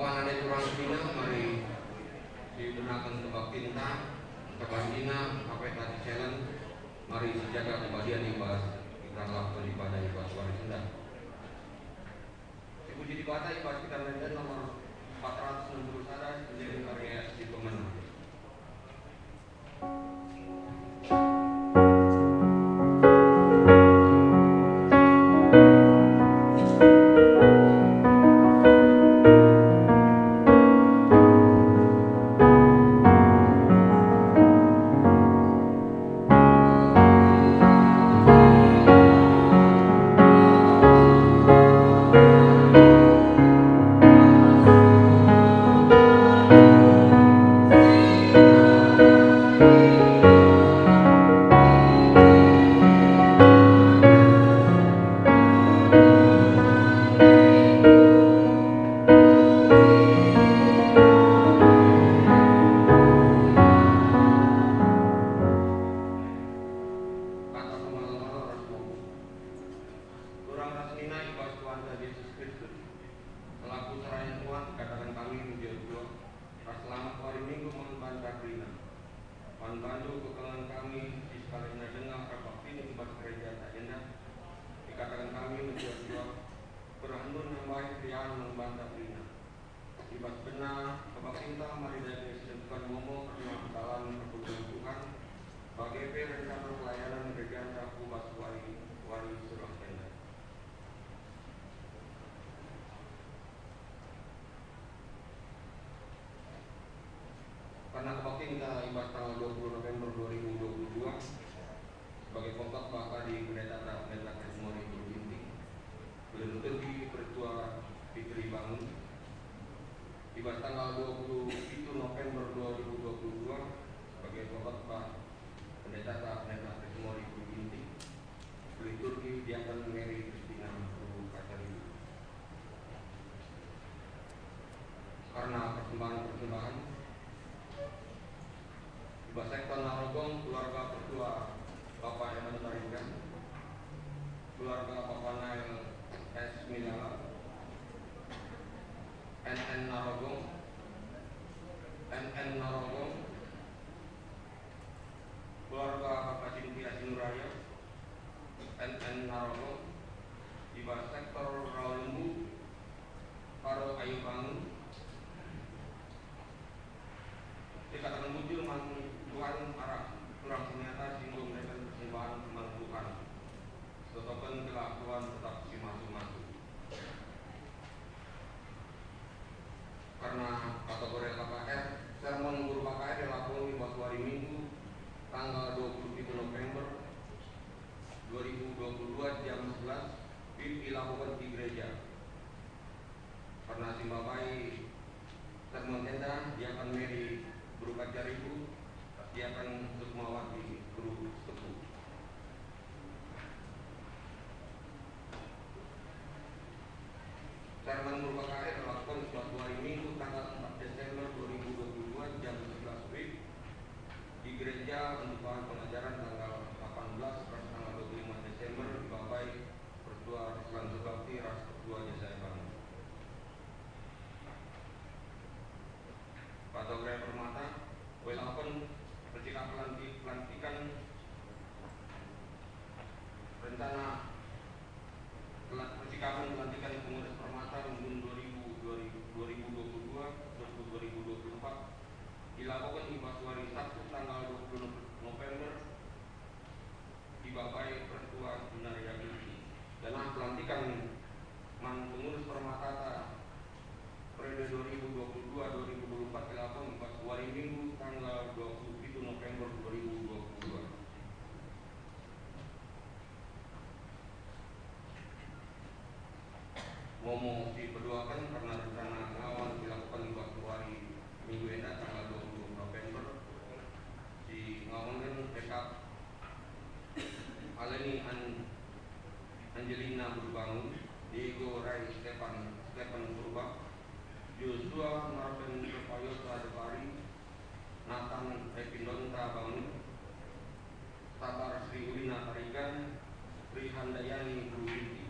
Apan ada kurang pina mari digunakan kebaktinta kebantina apa tadi challenge mari sejaga kebahagiaan ibas kita lakukan ibadah ibas warisinda. Dipuji dibaca ibas kita menjadi nomor 460 sada menjadi karya di pemenang. Karena kebaktinta ibas tanggal 20 November 2022 sebagai pokok bakal di Pendeta Pendeta Krismori Berginting belum terbi Pertua Fikri Bangun ibas tanggal 21 November 2022 sebagai pokok Pendeta Pendeta Krismori Berginting liturgi Diakan Mary Kristina Guru Katari. Karena persembahan Ibas Sektor Narogong, keluarga Pertua Bapak Eman Tarigan, keluarga Bapak Nail S. Milala, NN Narogong, keluarga Bapak Cynthia Sinuraya, NN Narogong, Ibas Sektor Rawalumbu, Paro Ayu Bangun, dikatakan muncul Tuhan arah kurang ternyata singgung dengan persembahan teman Tuhan tetapi kelakuan tetap si masuk-masuk karena kategori KKR sermon guru KKR dilakukan di waktu hari Minggu tanggal 27 November 2022 jam 11 dilakukan di gereja karena simbabai sermon tenda dia akan Mary berupa jariku dia akan Sukmawati Guru Teguh. Sermon berupa KKR dilakukan suatu hari Minggu tanggal 4 Desember 2022 jam 11 WIB di gereja untuk bahan pengajaran tanggal 18 tanggal 25 Desember di Bapai Pertua Islam Sebakti Ras Pertua Jasa Bangun. Patogra Permata Welapen Percikap pelantikan rencana percikapan pelantikan pengurus Permata tahun 2022-2024 dilakukan di Basuari Sabtu tanggal 20 November di Bapai Pertua Benaria Gili. Dan pelantikan pengurus Permata periode 2022-2024 dilakukan di Basuari Minggu tanggal 27 November 2022. Momo diperduakan karena rencana ngawal dilakukan di Basuari Minggu ini tanggal 20 November di ngawalkan backup Aleni Angelina Berbangun, Diego Rai Stefan Purba, Joshua Marvin Surpayota Depari, Nathan Epindonta Bangun, Tabar Sri Ulina Tarigan, Sri Handayani Guru Inti.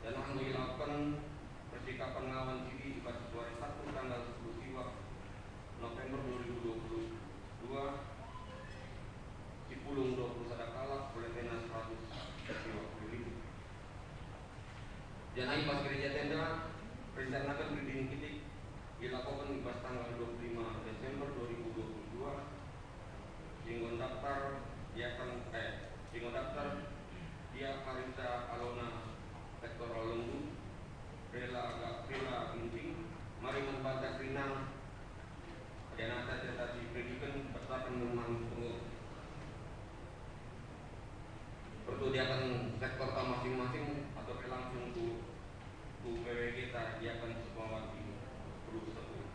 Dan dilakukan persikapan ngawan sidi di Warisatu tanggal 10 November 2022 Cipulung 20 Sadakala Kuletena 150.000. Janai pas gereja tenda rencanakan berdiri kitik dilakukan di pas tanggal 25 Desember 2022. Singgon daftar dia Karita Alona Sektor Alunggu Rela Ginting mari membantah Rina dan ada tadi predikan beserta penemuan tunggu pertudiakan sektor masing-masing atau langsung ku PW kita dia akan semawati perlu tersebut.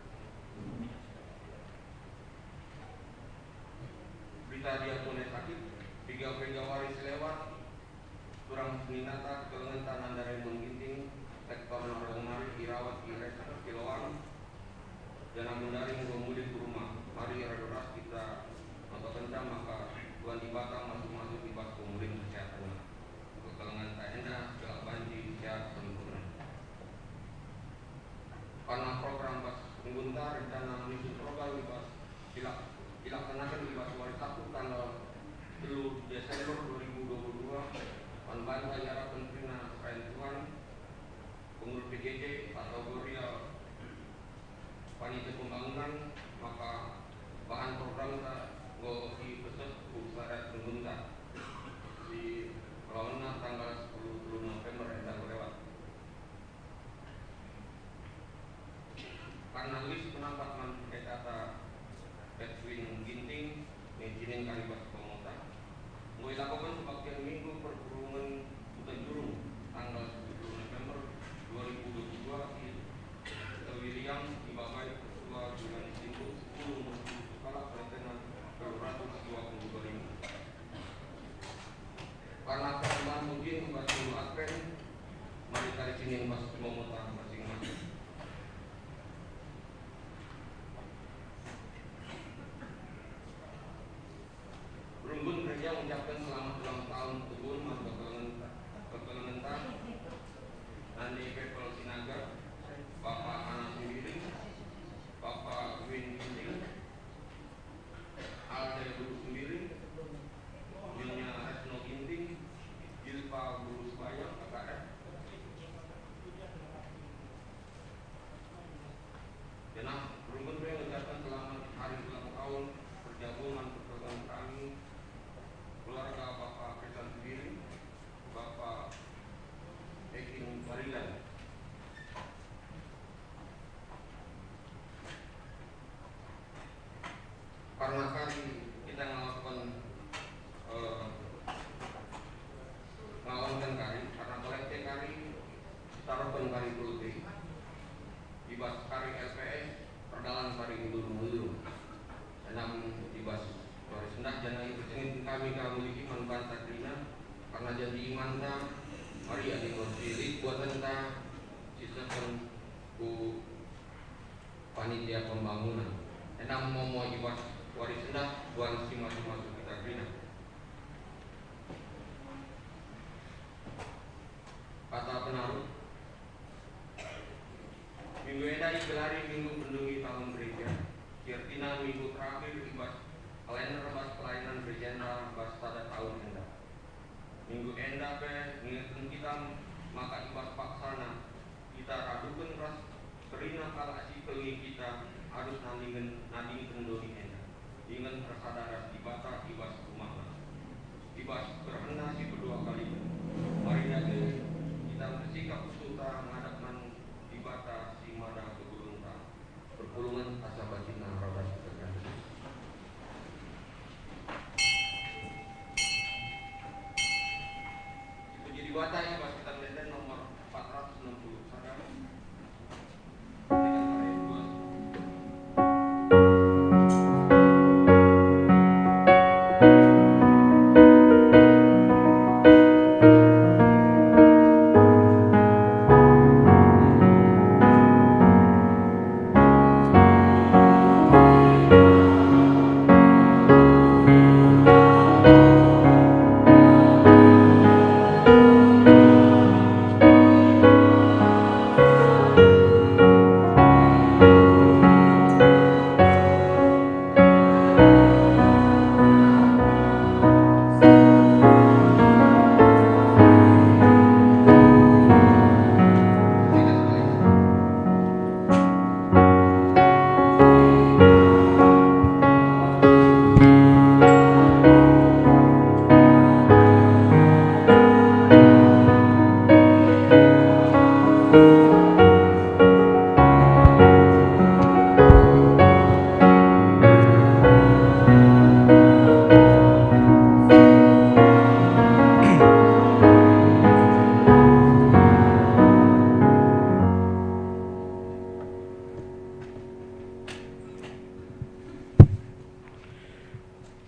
Berita dia punya sakit 3 waris lewat kurang seminata kelengan tanah dari Ginting sektor Narongari dirawat di resor Kiloan dan dari mengemudik ke rumah. Mari radoras kita atau kencang maka Tuhan di Batam masuk di pas pemulihan kesehatan kekelengan tenda segala banji sehat sempurna. Karena program pas penggunta rencana menyusun program di pas dilaksanakan di pas hari Sabtu tanggal 10 Desember 2022 Panban Bayara Pentrina Serain Tuhan pengurus PGC atau Gloria Panitia Pembangunan maka bahan program kita di peset usaha penggunta di lawannya tanggal 10 November yang lewat. Karena list penambahan data Edwin Ginting ngizinin Kalibas Pemota mulai lakukan sebagian minggu perhubungan Kutai Jurung tanggal 10 November 2022 William Ibabai Ketua Julian Simbo 10 kepala perhentian 222.000. Karena pertemuan mungkin membahas minggu Advent mari tarik sini membahas Pemota masing-masing. Rumbun gereja mengucapkan selamat ulang tahun Kebun Mas Kekelengentan Nandi People Sinaga Bapak Anas Sendiri Bapak Win Ginting Alde Guru Sendiri Nyonya Resno Ginting Jilpa Guru Sebayang KKF dan rumbun gereja mengucapkan selamat hari ulang tahun perjamuan pertemuan kami keluarga Bapak Kesan Sendiri Bapak Ekin Faridan. Karena kali kita melakukan melawankan kari karena kolektif kari taruhkan kari putih dibas kari LPS perdalan kari mundur enam dibas waris sendak jangan bercengit kami memiliki manfaat takrina karena jadi iman mari ada pilih buat tentang sisakan ku panitia pembangunan enam mau ibas waris sendak buat si masuk kita takrina kata penaruh minggu ini digelari minggu pendungi tahun gereja Kirtina minggu terakhir ibas kalender bas pelayanan berjenda bas pada tahun hendak minggu enda mengingatkan kita maka ibas paksana kita radukan ras kerina kala si pengi kita harus nandingkan doni enda dengan persadaran ibata ibas rumah ibas berhendak si kedua kali mari lagi kita bersikap usuta menghadapkan ibata si mada kegulungan perpulungan asa batina rodas tergantung. Jadi bata ibas kita melihat nomor 460 sadar.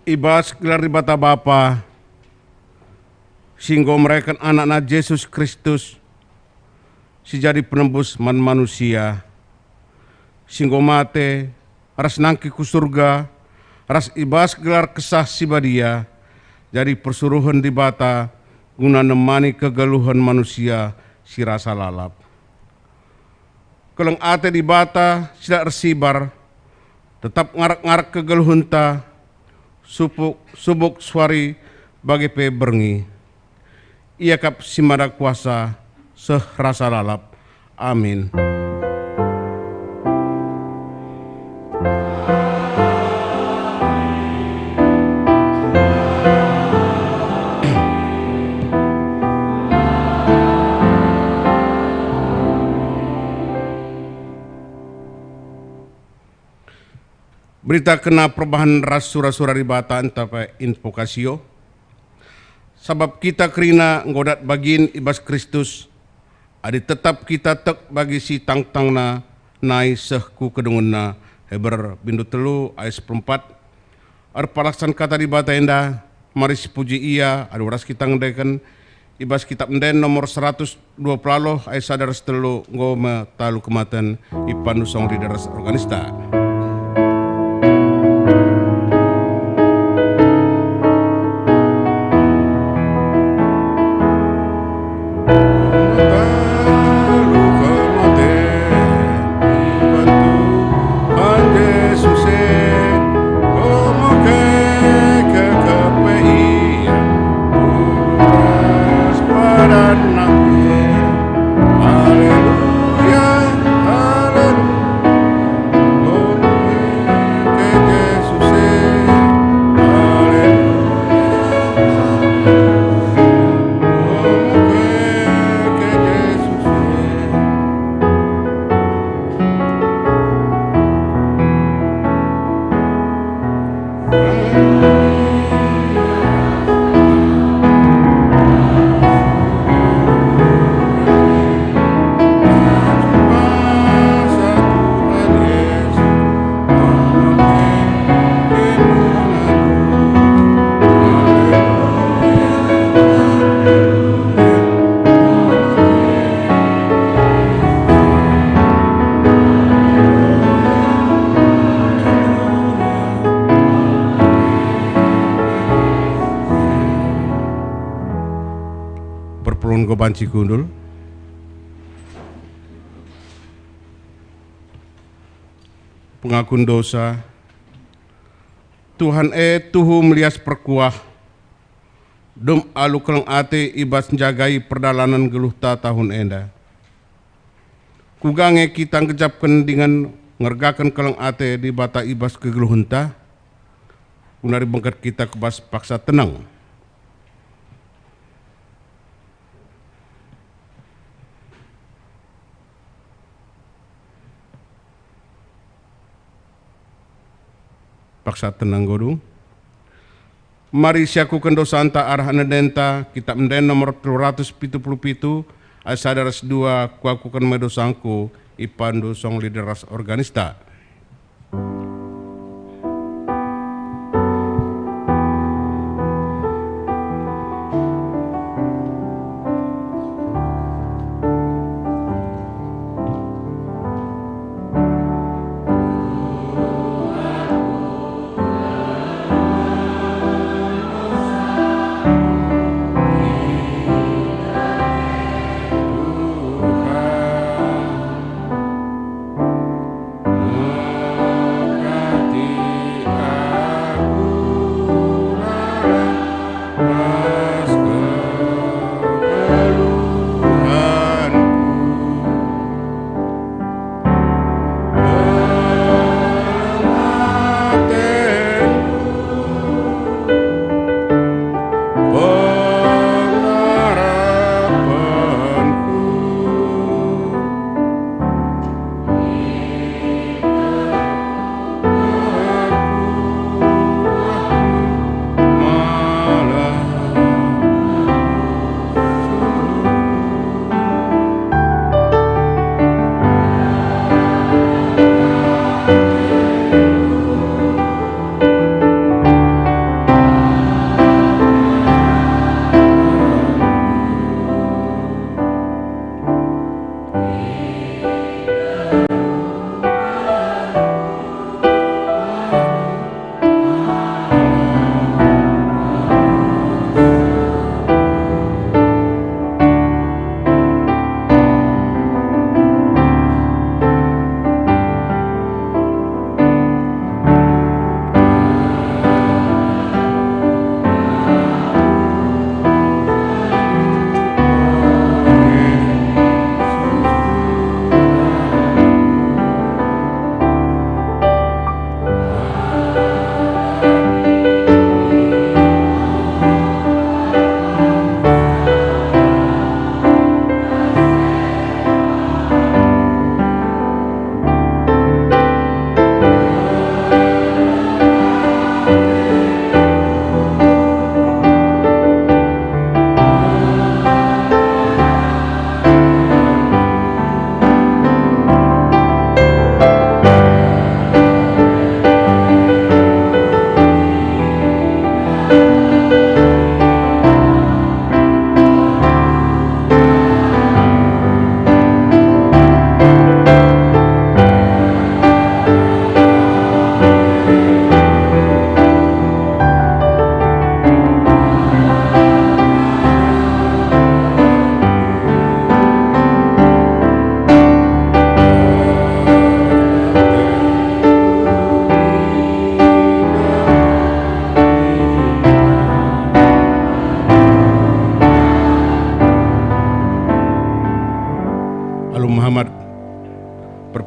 ibas gelar di bata Bapa, singgo mereka anak-anak Yesus Kristus, si jadi penembus manusia, singgo mate, ras nangki ku surga, ras ibas gelar kesah si badia, jadi persuruhan di bata, guna nemani kegeluhan manusia si rasa lalap. Keleng ate di bata, sidak resibar, tetap ngarak-ngarak kegeluhan ta, subuk suari bagi pe berngi. Ia kap simada kuasa sehrasa lalap. Amin. Berita kena perubahan ras sura-sura ribata antara invokasio. Sebab kita kerina ngodat bagin ibas Kristus. Adi tetap kita tek bagi si tang-tangna nai sehku kedungunna Heber bindu telu ayat 14. Arpalaksan kata ribata enda mari puji ia adu ras kita ngedekan ibas kitab nden nomor 120 ayat sadar setelu ngoma talu kematan ipan nusong di daras organista. Banci gundul. Pengakun dosa. Tuhan tuhu melias perkuah. Dum alu keleng ate ibas menjagai perdalanan geluh ta tahun enda. Kugange kita ngejapkan dengan ngergakan keleng ate di bata ibas kegeluhun ta. Kunari bengkat kita kebas paksa tenang. Paksa tenang godung. Mari siaku kendosa anta arah anadenta kitab menden nomor 377 ayat sadaras 2 kuakukan medosangku ipandu song lideras organista.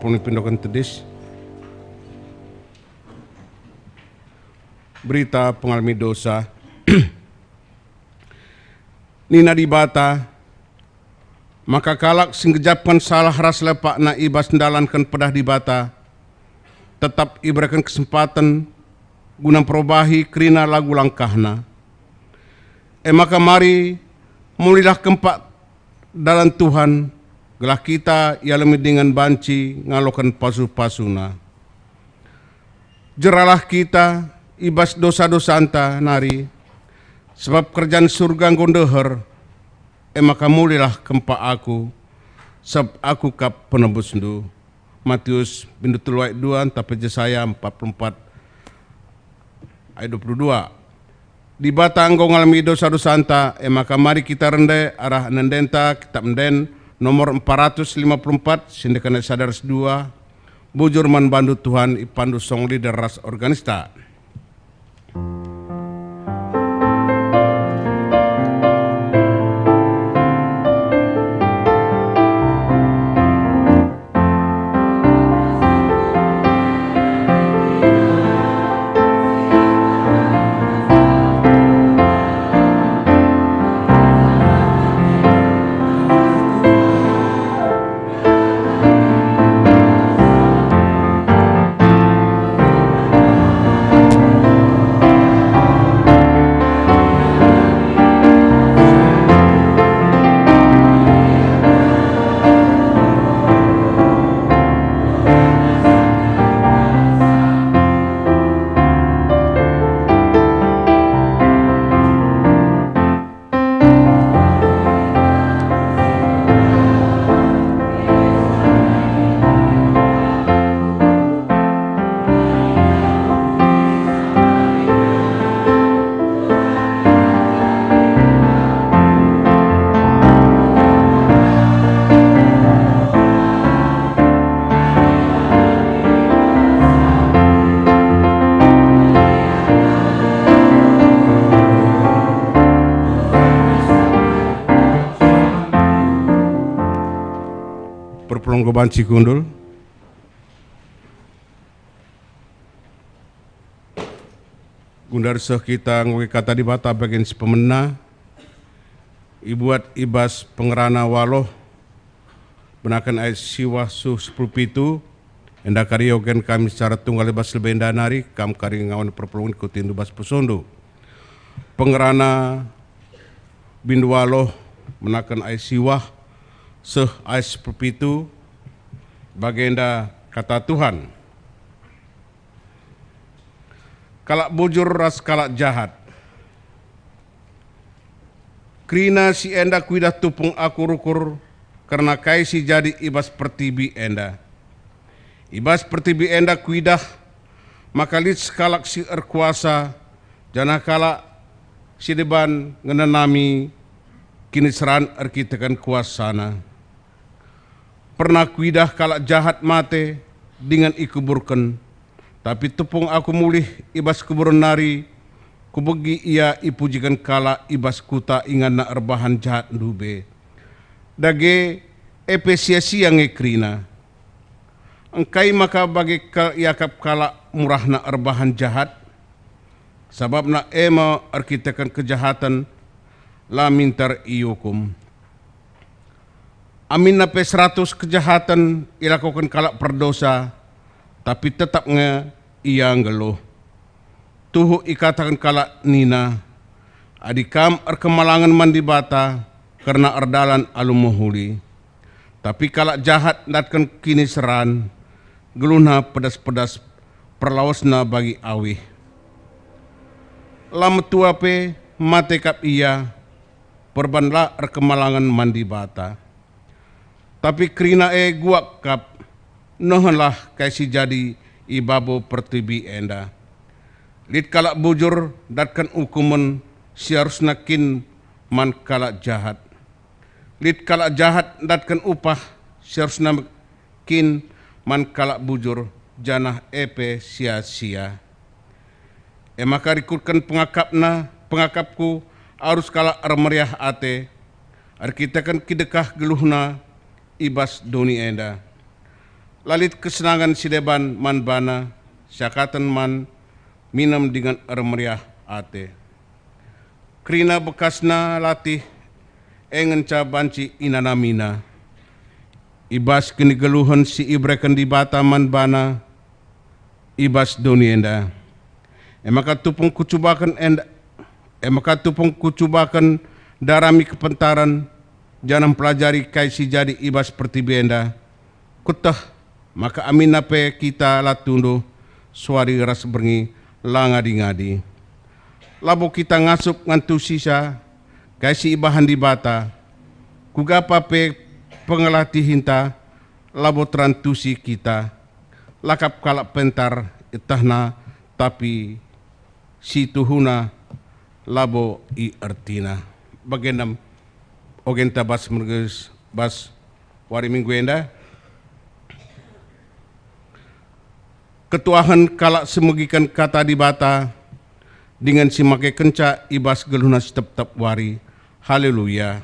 perpuluhan pindokan tedis. Berita pengalami dosa. Nina di bata, maka kalak singgejapkan salah ras lepak na ibas ndalankan pedah di bata, tetap ibarakan kesempatan guna perubahi kerina lagu langkahna. Maka mari mulilah kempak dalam Tuhan, gelah kita ialah dengan banci ngalokan pasu-pasuna. Jeralah kita ibas dosa-dosa anta nari, sebab kerjaan surga gondeher, maka mulilah kempak aku, sebab aku kap penebus ndu. Matius bindu telu ayat 2, tapi Yesaya 44 ayat 22. Di bata engkau ngalami dosa-dosa anta, maka mari kita rendai arah nendenta kitab menden nomor 454, sindekan sadar 2, bujur man bandu Tuhan ipandu song leader ras organista. Perpulong ke banci kundul. Gundar seh kita ngoke kata di bata bagian sepemena. Ibuat ibas pengerana waloh. Benakan ayat siwah suh 10 pitu. Enda kariogen kami secara tunggal ibas lebenda nari. Kam kari ngawan perpulungan ikutin dubas pusondo. Pengerana bindu waloh. Benakan ayat siwah seh ayat 10 pitu. Bagenda kata Tuhan. Kalak bujur ras kalak jahat. Krina si enda kuidah tupung aku rukur, karena kai si jadi ibas pertibi enda. Ibas pertibi enda kuidah, maka lit kalak si erkuasa, jana kalak si deban ngenenami, kini seran erkitekan kuasana. Pernah kuidah kalak jahat mate, dengan ikuburkan, tapi tepung aku mulih ibas kuburan nari, kubegi ia ipujikan kala ibas kuta ingan na erbahan jahat dube. Dage epesiasi yang ekrina. Engkai maka bagi yakap kala murah na erbahan jahat. Sabab na ema arkitekan kejahatan la mintar iyukum. Amin na 100 kejahatan ilakukan kala perdosa, tapi tetap nge ia ngeluh. Tuhu ikatakan kala nina, adikam erkemalangan mandi bata, karena erdalan alumuhuli. Tapi kala jahat datkan kini seran, geluna pedas-pedas perlawasna bagi awih. Lama tuape mate kap ia, perbanlah erkemalangan mandi bata. Tapi krina guak kap, nohanlah kaisi jadi ibabo pertibi enda. Lid kalak bujur datkan hukuman siharusna kin man kalak jahat. Lid kalak jahat datkan upah siharusna kin man kalak bujur janah epe sia-sia. Maka rikutkan pengakapku harus kalak armeriah ate. Arkitekan kidekah geluhna ibas doni enda. lalit kesenangan si deban man bana, syakatan man minam dengan meriah ate. Krina bekasna latih engen ca banci inanamina. Ibas kini geluhan si ibreken di bata man bana, ibas dunienda. Emaka tupung kucubakan darami kepentaran, jangan pelajari kai si jadi ibas seperti benda. Kutah maka amin nape kita latundo suari ras berngi langadi-ngadi. Labo kita ngasup ngantu sisa kai si ibahan di bata. Kugapa pe pengelatih hinta labo trantusi kita. Lakap kalak pentar itahna tapi si tuhuna labo i artina. Bagendam ogenta bas merges bas wari minggu enda. Ketuahan kalak semegikan kata di bata dengan si make kenca ibas geluna tetap wari. Haleluya.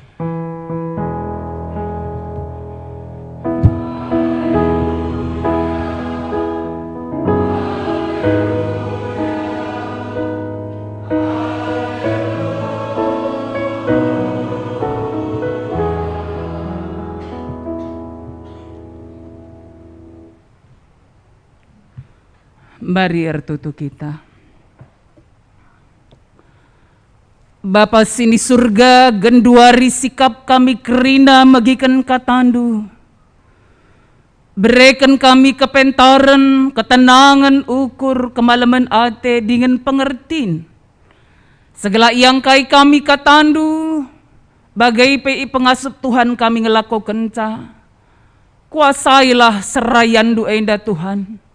Mari ertutu kita. Bapa sini surga, genduari sikap kami kerina magikan katandu. Berikan kami kepentaran, ketenangan ukur, kemalaman ate dengan pengertiin. Segala yang kai kami katandu, bagai PI pengasup Tuhan kami ngelakukan ca. Kuasailah serayandu enda Tuhan.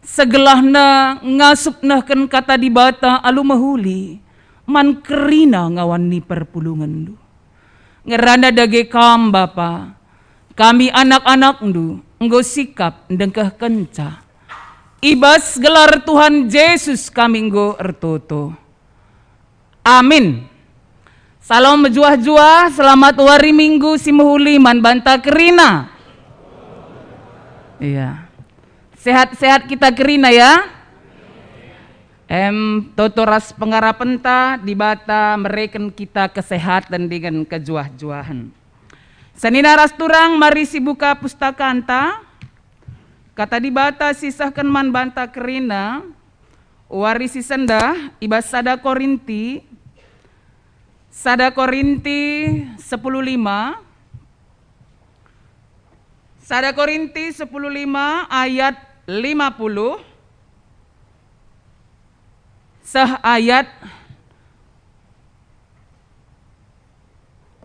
Segelahna ngasupna ken kata di bata alu mahuli man kerina ngawani perpulungan du. Ngerana dage kam Bapa, kami anak-anak du enggo sikap ndengkah kenca. Ibas gelar Tuhan Yesus kami enggo ertoto. Amin. Salam mejuah-juah, selamat wari minggu si mahuli man banta kerina. Iya. Sehat-sehat kita kerina ya. Totoras pengarapenta di bata mereken kita kesehatan dengan kejuah-juahan. Sanina rasturang mari si buka pustaka anta. Kata di bata sisahkan man banta kerina. Warisi sendah ibas sada Korinti 10:5. Sada Korinti 10:5 ayat 50 sah ayat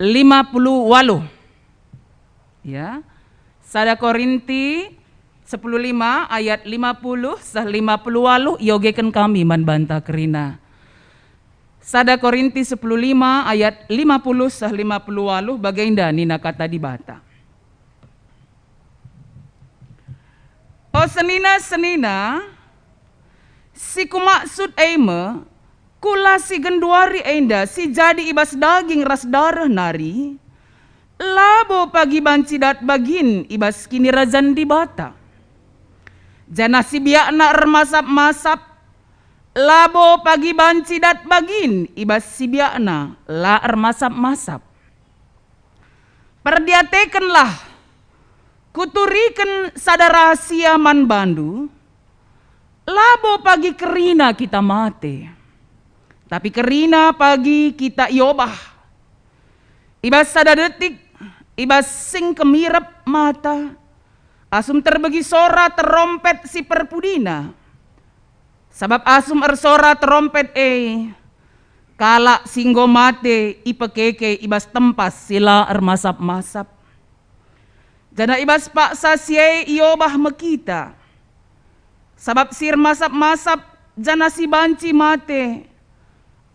58 ya. Sada Korinti 10:5 ayat 50 sah 58 yogekan kami man banta kerina. Sada Korinti 10:5 ayat 50 sah 58 bagainda nina kata di bata. O senina si kumaksud eime kula si genduari enda si jadi ibas daging ras darah nari labo pagi bancidat bagin ibas kini razan di bata jana si biakna ermasap-masap labo pagi bancidat bagin ibas si biakna la ermasap-masap perdiatekenlah kuturikan sada rahasia man bandu, labo pagi kerina kita mate, tapi kerina pagi kita iobah. Ibas sada detik, ibas sing kemirap mata, asum terbagi sora terompet si perpudina. Sabab asum ersora terompet kala singgo mate ipekeke ibas tempas sila ermasap-masap. Jana ibas pak sasye iobah mekita. Sabab sir masap-masap jana si banci mate.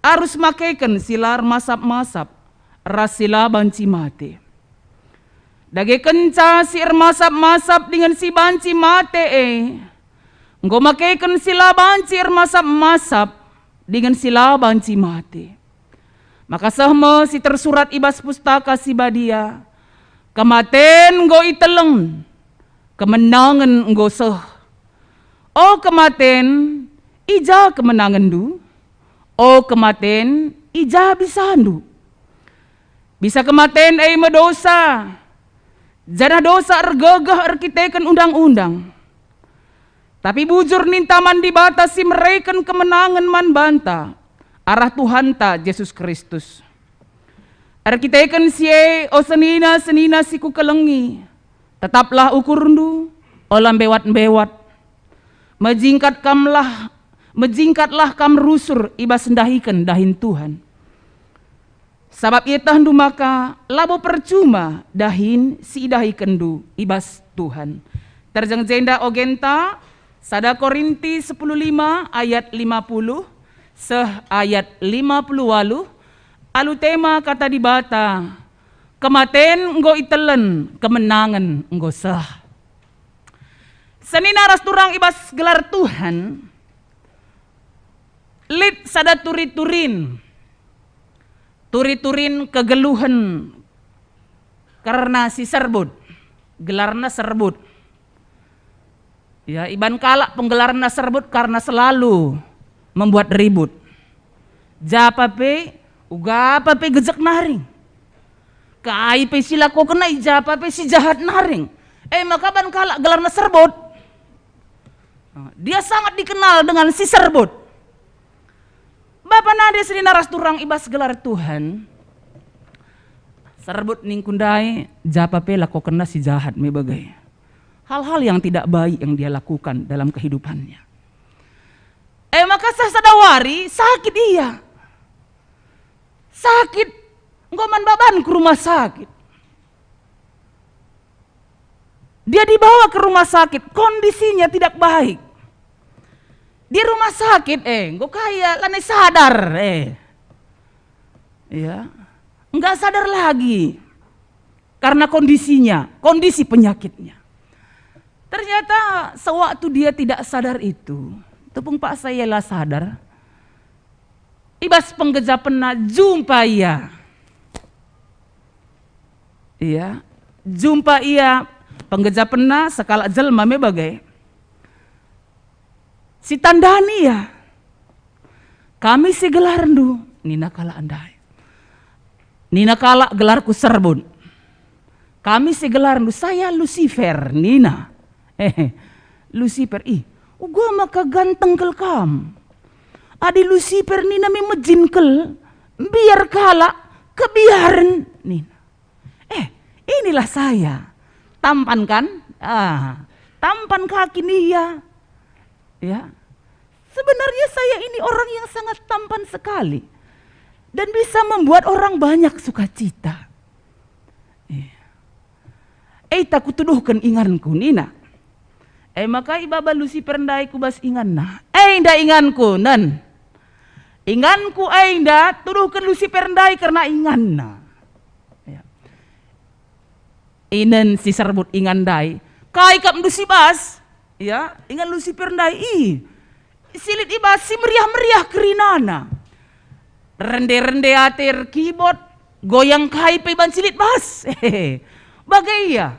Arus makeken silar masap-masap. Rasila banci mate. Dage kenca sir masap-masap dengan si banci mate Enggo makeken sila banci masap-masap dengan sila banci mate. Maka sahme si tersurat ibas pustaka si badia. Kamaten go iteleng, kemenangan nggosoh. O kematen, ija kemenangan du. O kematen, ija bisandu. Bisa kematen medosa. Jana dosa ergegah erkiteken undang-undang. Tapi bujur nintaman dibatasi mereken kemenangan man banta. Arah Tuhan ta Yesus Kristus. Erkiteken sie o senina siku kelengi. Tetaplah ukurundu olam bewat-bewat. Mejingkatlah kam rusur ibas sendahiken dahin Tuhan. Sabab itah ndu maka labo percuma dahin si dahiken du ibas Tuhan. Terjang jenda ogenta sada Korinti 10:5 ayat 50 ayat 58 alu tema kata dibata kematen nggo itelen kemenangan nggo sah. Senina ras turang ibas gelar Tuhan lit sada turi-turin kegeluhan karena si serbut, gelarna serbut. Ya, iban kalak penggelarna serbut karena selalu membuat ribut. Japape, ugapape gejek naring. Kaipe sila ko kena ijapape si jahat naring. Maka ban kalak gelarna serbut. Dia sangat dikenal dengan si serbut. Bapak nade sini naras turang ibas gelar Tuhan. Serbut ning kundai japape lako kena si jahat me bagai. Hal-hal yang tidak baik yang dia lakukan dalam kehidupannya. Maka sasadawari sakit iya. Sakit. Ngoman baban ke rumah sakit. Dia dibawa ke rumah sakit, kondisinya tidak baik. Di rumah sakit, engko kaya lanai sadar, ya, enggak sadar lagi karena kondisi penyakitnya. Ternyata sewaktu dia tidak sadar itu, tepung pak saya lah sadar, ibas penggejapenna jumpa ia, iya, jumpa ia penggejapenna sekala jelma me bagai. Si tandani ya, kami si gelar ndu, nina kala andai. Nina kala gelarku serbun. Kami si gelar ndu, saya Lucifer, nina. Lucifer, gua maka ganteng kel kam. Adi Lucifer nina memejinkel, biar kala kebiaran, nina. Inilah saya, tampan kan? Tampan kaki nia. Ya, sebenarnya saya ini orang yang sangat tampan sekali dan bisa membuat orang banyak sukacita. Tak kutuduhkan inganku nina. Maka ibaba Lucifer ndai kubas inganna. Nda inganku nan. Inganku nda tuduhkan Lucifer ndai karena inganna. Ya. Inen si serbut ingan ndai. Kai kap dusibas. Ya, ingat Lucifer ndai silit ibas si meriah-meriah kerinana. Rende-rende atir keyboard, goyang kai ban silit bas. Bagai ya.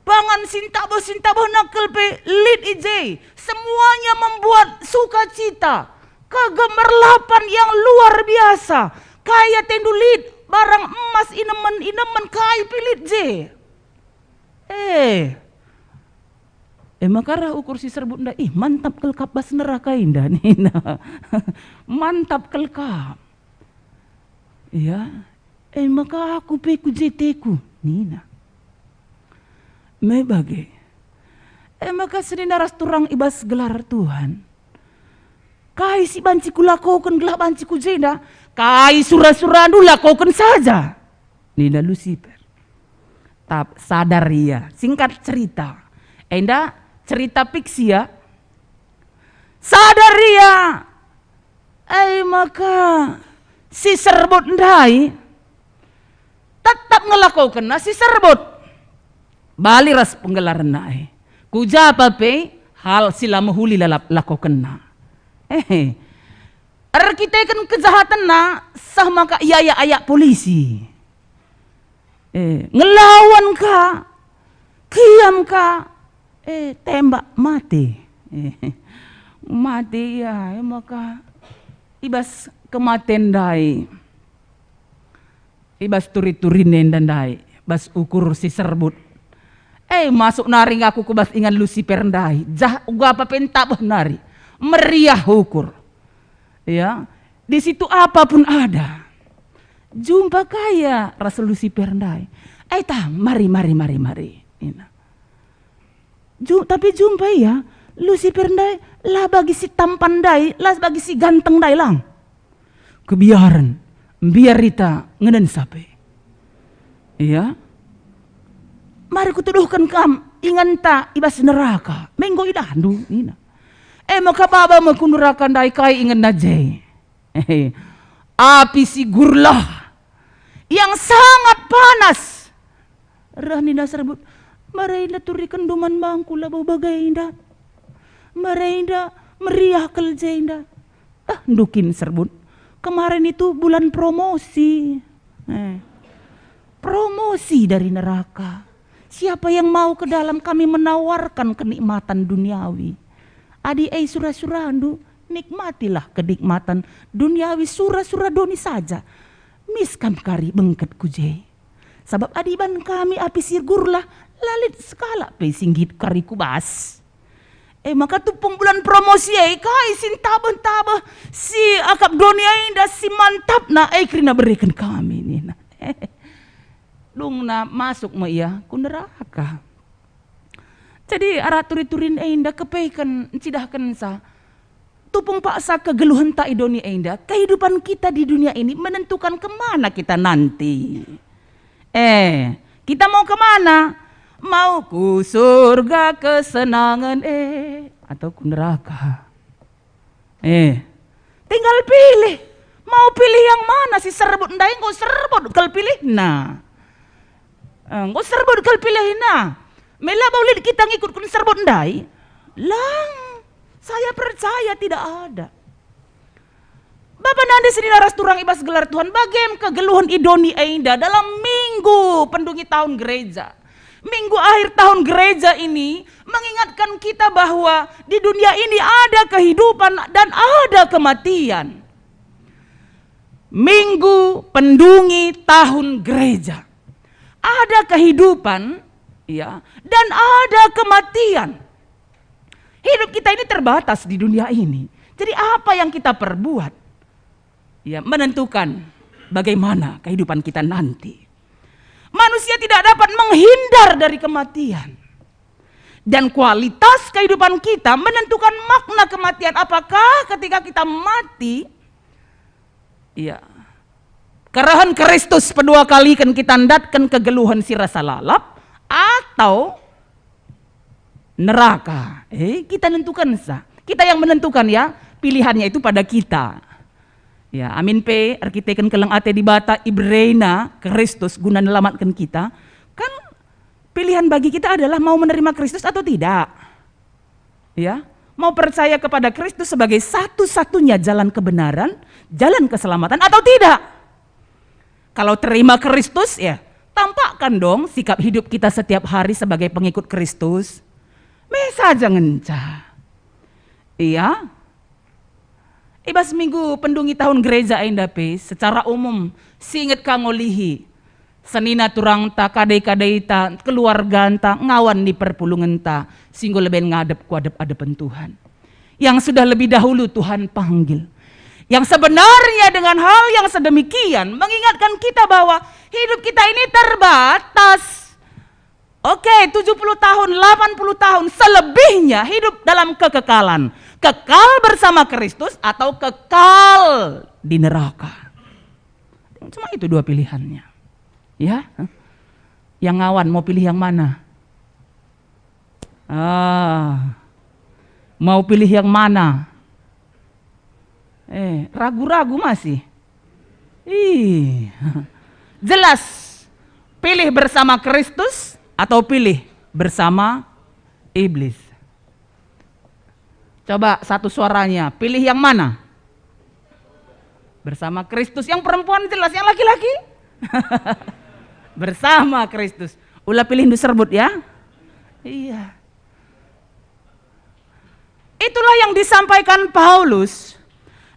Pangan sinta boh nakal pe lead ij. Semuanya membuat sukacita. Kegemerlapan yang luar biasa. Kaya tendu lead, barang emas inemen kai pilit j. Makara ukur si serbut nda, mantap kelkap bas neraka indah nina. Mantap kelkap. Ya, maka aku peku jeteku nina. Me bagai. Maka sedina ras turang ibas gelar Tuhan. Kai si banci kulakokan gelap banci ku jeda. Kai surah-surah dulu lakokan saja. Nina Lucifer. Tap sadar ya, singkat cerita. Enda cerita fiksi ya. Sadar ya. Maka si serbut ndai tetap ngelakukan si serbut. Bali ras penggelaran nae. Kuja pape hal sila mahuli lalap lakukan na. Kita kan kejahatan na sah maka iya ayak polisi. Ngelawan ka, kiam ka, tembak mati. Mati ya, maka ibas kematian dai. Ibas turi-turinen dan dai, bas ukur si serbut. Masuk naring aku ke bas ingan Lucifer dai. Jah uga apa pentak nari. Meriah ukur. Ya, di situ apapun ada. Jumpa kaya Rasul Lucifer dai. Mari. Ina. Tapi jumpa ya, Lucifer dai lah bagi si tampan dai, lah bagi si ganteng dai lang. Kebiaran, biar Rita ngenen sape. Iya. Mari kutuduhkan kam, ingan ta ibas neraka, menggo idandu ina. Maka baba makunurakan dai kai ingan najay. Api si gurlah yang sangat panas. Rahni serbut, marayda turikan duman bangku labau bagayda. Marayda meriah keljayda. Ndukin serbut. Kemarin itu bulan promosi. Promosi dari neraka. Siapa yang mau ke dalam kami menawarkan kenikmatan duniawi. Adi surah-surandu, nikmatilah kenikmatan duniawi surah-surah doni saja. Miskam kari bengket kujay. Sabab adiban kami api sirgurlah lalit skala pe singgit kari kubas. Maka tupung bulan promosi kai sin tabah si akap dunia indah si mantap na krina berikan kami ni na. Dung na masuk ma iya ku neraka. Jadi ara turi-turin indah kepeikan cidahkan sa. Tupung paksa kegeluhan ta idoni indah, kehidupan kita di dunia ini menentukan kemana kita nanti. Kita mau kemana? Mau ku surga kesenangan atau ku neraka? Tinggal pilih. Mau pilih yang mana si serbut ndai engko serbut kal pilih nah. Engko serbut kal pilih nah. Mela baulid kita ngikut kun serbut ndai. Lang, saya percaya tidak ada. Bapak nande sini naras turang ibas gelar Tuhan bagem kegeluhan idoni ainda dalam minggu pendungi tahun gereja. Minggu akhir tahun gereja ini mengingatkan kita bahwa di dunia ini ada kehidupan dan ada kematian. Minggu pendungi tahun gereja. Ada kehidupan ya dan ada kematian. Hidup kita ini terbatas di dunia ini. Jadi apa yang kita perbuat? Ya, menentukan bagaimana kehidupan kita nanti. Manusia tidak dapat menghindar dari kematian. Dan kualitas kehidupan kita menentukan makna kematian. Apakah ketika kita mati, ya, kerahan Kristus kedua kali kan kita ndatkan kegeluhan si rasa lalap, atau neraka. Kita tentukan sah. Kita yang menentukan ya, pilihannya itu pada kita. Ya, amin pe, arkiteken kelang ate di bata Ibreina Kristus guna nelamatkan kita. Kan pilihan bagi kita adalah mau menerima Kristus atau tidak. Ya, mau percaya kepada Kristus sebagai satu-satunya jalan kebenaran, jalan keselamatan atau tidak. Kalau terima Kristus ya, tampakkan dong sikap hidup kita setiap hari sebagai pengikut Kristus. Saja ngencah. Iya. Ibas minggu pendungi tahun gereja ainda pe secara umum singet kangolihi senina turang ta kadai-kadai ta keluarga ta ngawan di perpulungan ta singgo leben ngadep ku adep-adepan Tuhan. Yang sudah lebih dahulu Tuhan panggil. Yang sebenarnya dengan hal yang sedemikian mengingatkan kita bahwa hidup kita ini terbatas. Oke, 70 tahun, 80 tahun, selebihnya hidup dalam kekekalan. Kekal bersama Kristus atau kekal di neraka. Cuma itu dua pilihannya. Ya, yang ngawan mau pilih yang mana? Mau pilih yang mana? Ragu-ragu masih. Jelas, pilih bersama Kristus atau pilih bersama iblis. Coba satu suaranya, pilih yang mana? Bersama Kristus. Yang perempuan jelas, yang laki-laki? Bersama Kristus. Ulah pilih serbut ya? Iya. Itulah yang disampaikan Paulus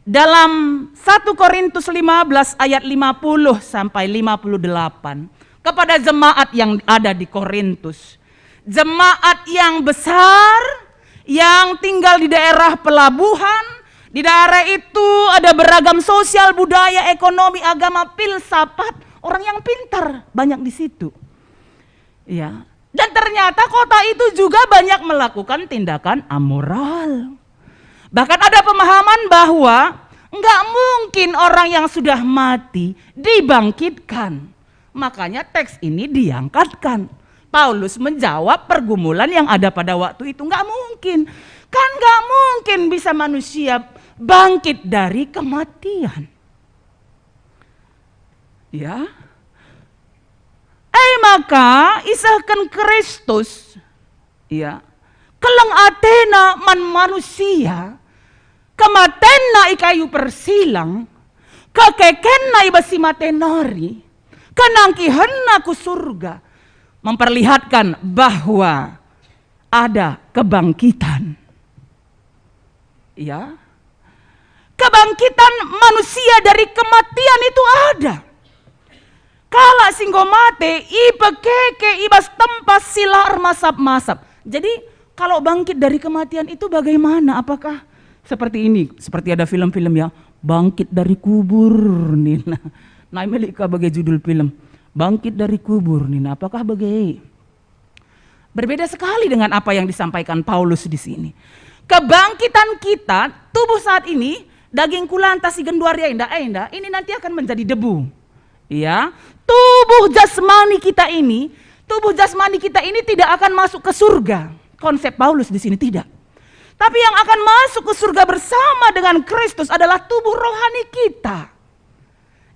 dalam 1 Korintus 15 ayat 50 sampai 58 kepada jemaat yang ada di Korintus. Jemaat yang besar yang tinggal di daerah pelabuhan. Di daerah itu ada beragam sosial, budaya, ekonomi, agama, filsafat, orang yang pintar banyak di situ. Ya. Dan ternyata kota itu juga banyak melakukan tindakan amoral. Bahkan ada pemahaman bahwa enggak mungkin orang yang sudah mati dibangkitkan. Makanya teks ini diangkatkan. Paulus menjawab pergumulan yang ada pada waktu itu. Enggak mungkin. Kan enggak mungkin bisa manusia bangkit dari kematian. Ya. Maka isahkan Kristus, ya, keleng Athena man manusia, kematenna ikayu persilang, kakekenna ibasi matenari, kanangkihenna ku surga, memperlihatkan bahwa ada kebangkitan. Ya, kebangkitan manusia dari kematian itu ada. Kala singgo mate, ipekeke ibas tempas silar masap-masap. Jadi kalau bangkit dari kematian itu bagaimana? Apakah seperti ini? Seperti ada film-film ya, bangkit dari kubur. Nina. Nah, melika bagai judul film, bangkit dari kubur. Nina, apakah bagai? Berbeda sekali dengan apa yang disampaikan Paulus di sini. Kebangkitan kita, tubuh saat ini, daging kulanta si genduaria indah, ini nanti akan menjadi debu. Ya, tubuh jasmani kita ini tidak akan masuk ke surga. Konsep Paulus di sini tidak. Tapi yang akan masuk ke surga bersama dengan Kristus adalah tubuh rohani kita.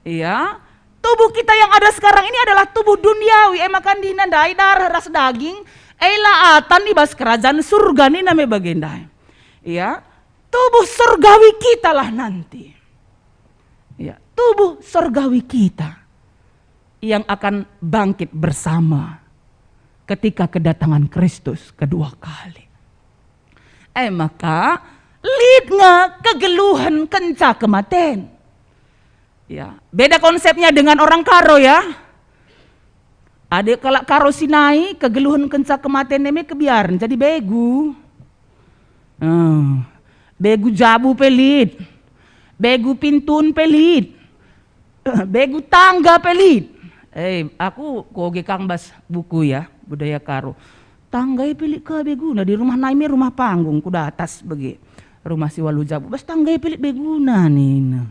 Ya, tubuh kita yang ada sekarang ini adalah tubuh duniawi. Makan dinandai darah ras daging, laatan ibas kerajaan surga ni name bagendai. Ya, tubuh surgawi kita lah nanti. Ya, tubuh surgawi kita yang akan bangkit bersama ketika kedatangan Kristus kedua kali. Maka lid nga kegeluhan kenca kematen. Ya, beda konsepnya dengan orang karo ya. Ada kalau karo sinai kegeluhan kenca kematen neme kebiaran jadi begu. Begu jabu pelit. Begu pintun pelit. Begu tangga pelit. Aku koge kang bas buku ya, budaya karo. Tanggai pilik ka beguna di rumah naimi rumah panggung kuda atas bagi rumah si walu jabu. Bas tanggai pilik beguna nih.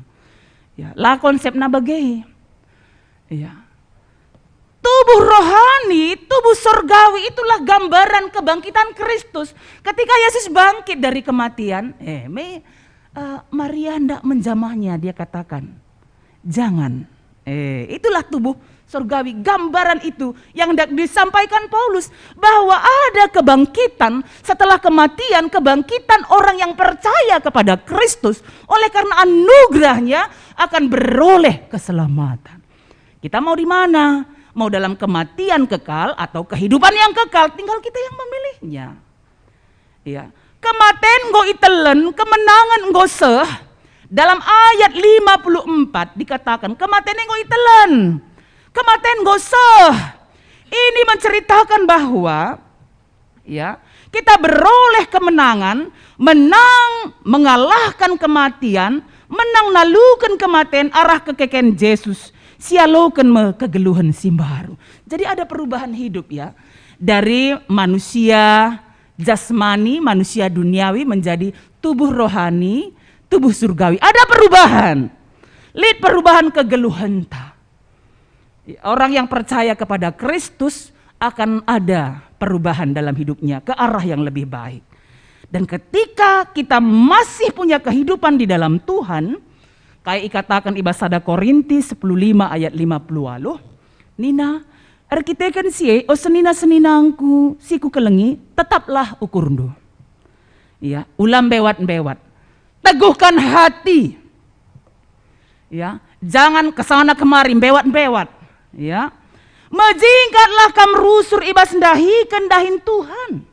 Ya, lah konsepna bagi. Ya. Tubuh rohani, tubuh surgawi itulah gambaran kebangkitan Kristus. Ketika Yesus bangkit dari kematian, Maria hendak menjamahnya, dia katakan, jangan. Itulah tubuh surgawi, gambaran itu yang disampaikan Paulus bahwa ada kebangkitan setelah kematian, kebangkitan orang yang percaya kepada Kristus oleh karena anugerahnya akan beroleh keselamatan. Kita mau di mana? Mau dalam kematian kekal atau kehidupan yang kekal, tinggal kita yang memilihnya. Ya, kematian go itelen, kemenangan go seh. Dalam ayat 54 dikatakan kematian go itelen. Kematian goseh. Ini menceritakan bahwa ya, kita beroleh kemenangan, menang mengalahkan kematian, menang nalukan kematian arah kekeken Yesus, sialoken me kegeluhan simbaru. Jadi ada perubahan hidup ya. Dari manusia jasmani, manusia duniawi menjadi tubuh rohani, tubuh surgawi. Ada perubahan. Lihat perubahan kegeluhan ta. Orang yang percaya kepada Kristus akan ada perubahan dalam hidupnya ke arah yang lebih baik. Dan ketika kita masih punya kehidupan di dalam Tuhan, kayak ikatakan ibasada Korinti 10:5 ayat 50, Nina, arkitekan sie, o senina-seninangku, siku kelengi, tetaplah ukurndo. Ya, ulam bewat-bewat. Teguhkan hati. Ya, jangan kesana kemari bewat-bewat. Ya, majingkatlah kam rusur ibas dahi kendahin Tuhan.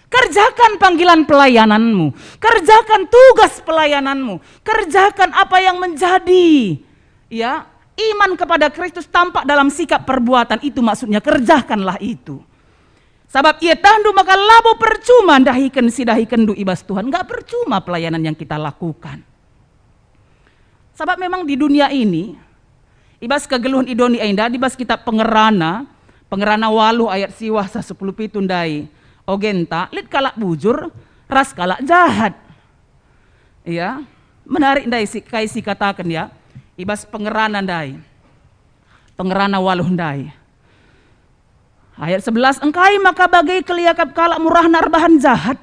Kerjakan panggilan pelayananmu, kerjakan tugas pelayananmu, kerjakan apa yang menjadi ya iman kepada Kristus tampak dalam sikap perbuatan. Itu maksudnya, kerjakanlah itu. Sebab ia tandu maka labo percuma dahikan si dahikan du ibas Tuhan. Enggak percuma pelayanan yang kita lakukan. Sebab memang di dunia ini ibas kegeluhan idoni ainda dibas kitab pengerana walu ayat siwasa 10 pitundai ogenta lit kalak bujur ras kalak jahat. Ya, menarik ndai si katakan ya. Ibas pengerana ndai. Pengerana walu ndai. Ayat 11, engkai maka bagai keliakap kalak murah narbahan jahat.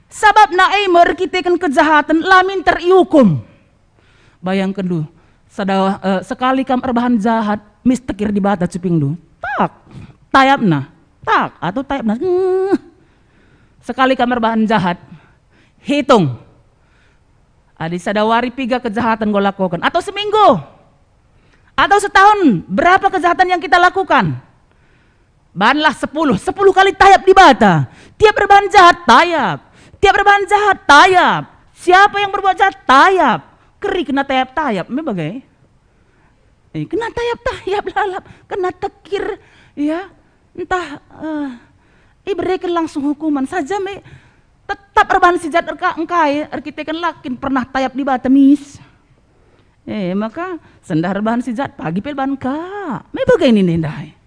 Sabab naai merkitekan kejahatan lamin teriukum. Bayangkan dulu, sekali kam erbahan jahat, mistekir di bata cuping dulu. Tak, tayapna, tak, atau tayapna. Sekali kam erbahan jahat, hitung. Adi sadawari 3 kejahatan gue lakukan. Atau seminggu, atau setahun, berapa kejahatan yang kita lakukan? Bahanlah 10 kali tayap di bata. Tiap berbahan jahat tayap. Tiap berbahan jahat tayap. Siapa yang berbuat jahat tayap. Keri kena tayap-tayap. Membagai? Kena tayap-tayap lalap. Kena tekir. Ya. Entah. Berikan langsung hukuman saja. Tetap berbahan si jahat engkai. Kita kan lakin pernah tayap di bata mis. Maka sendah berbahan si jahat. Pagi pelbahan ka. Membagai ini nindai.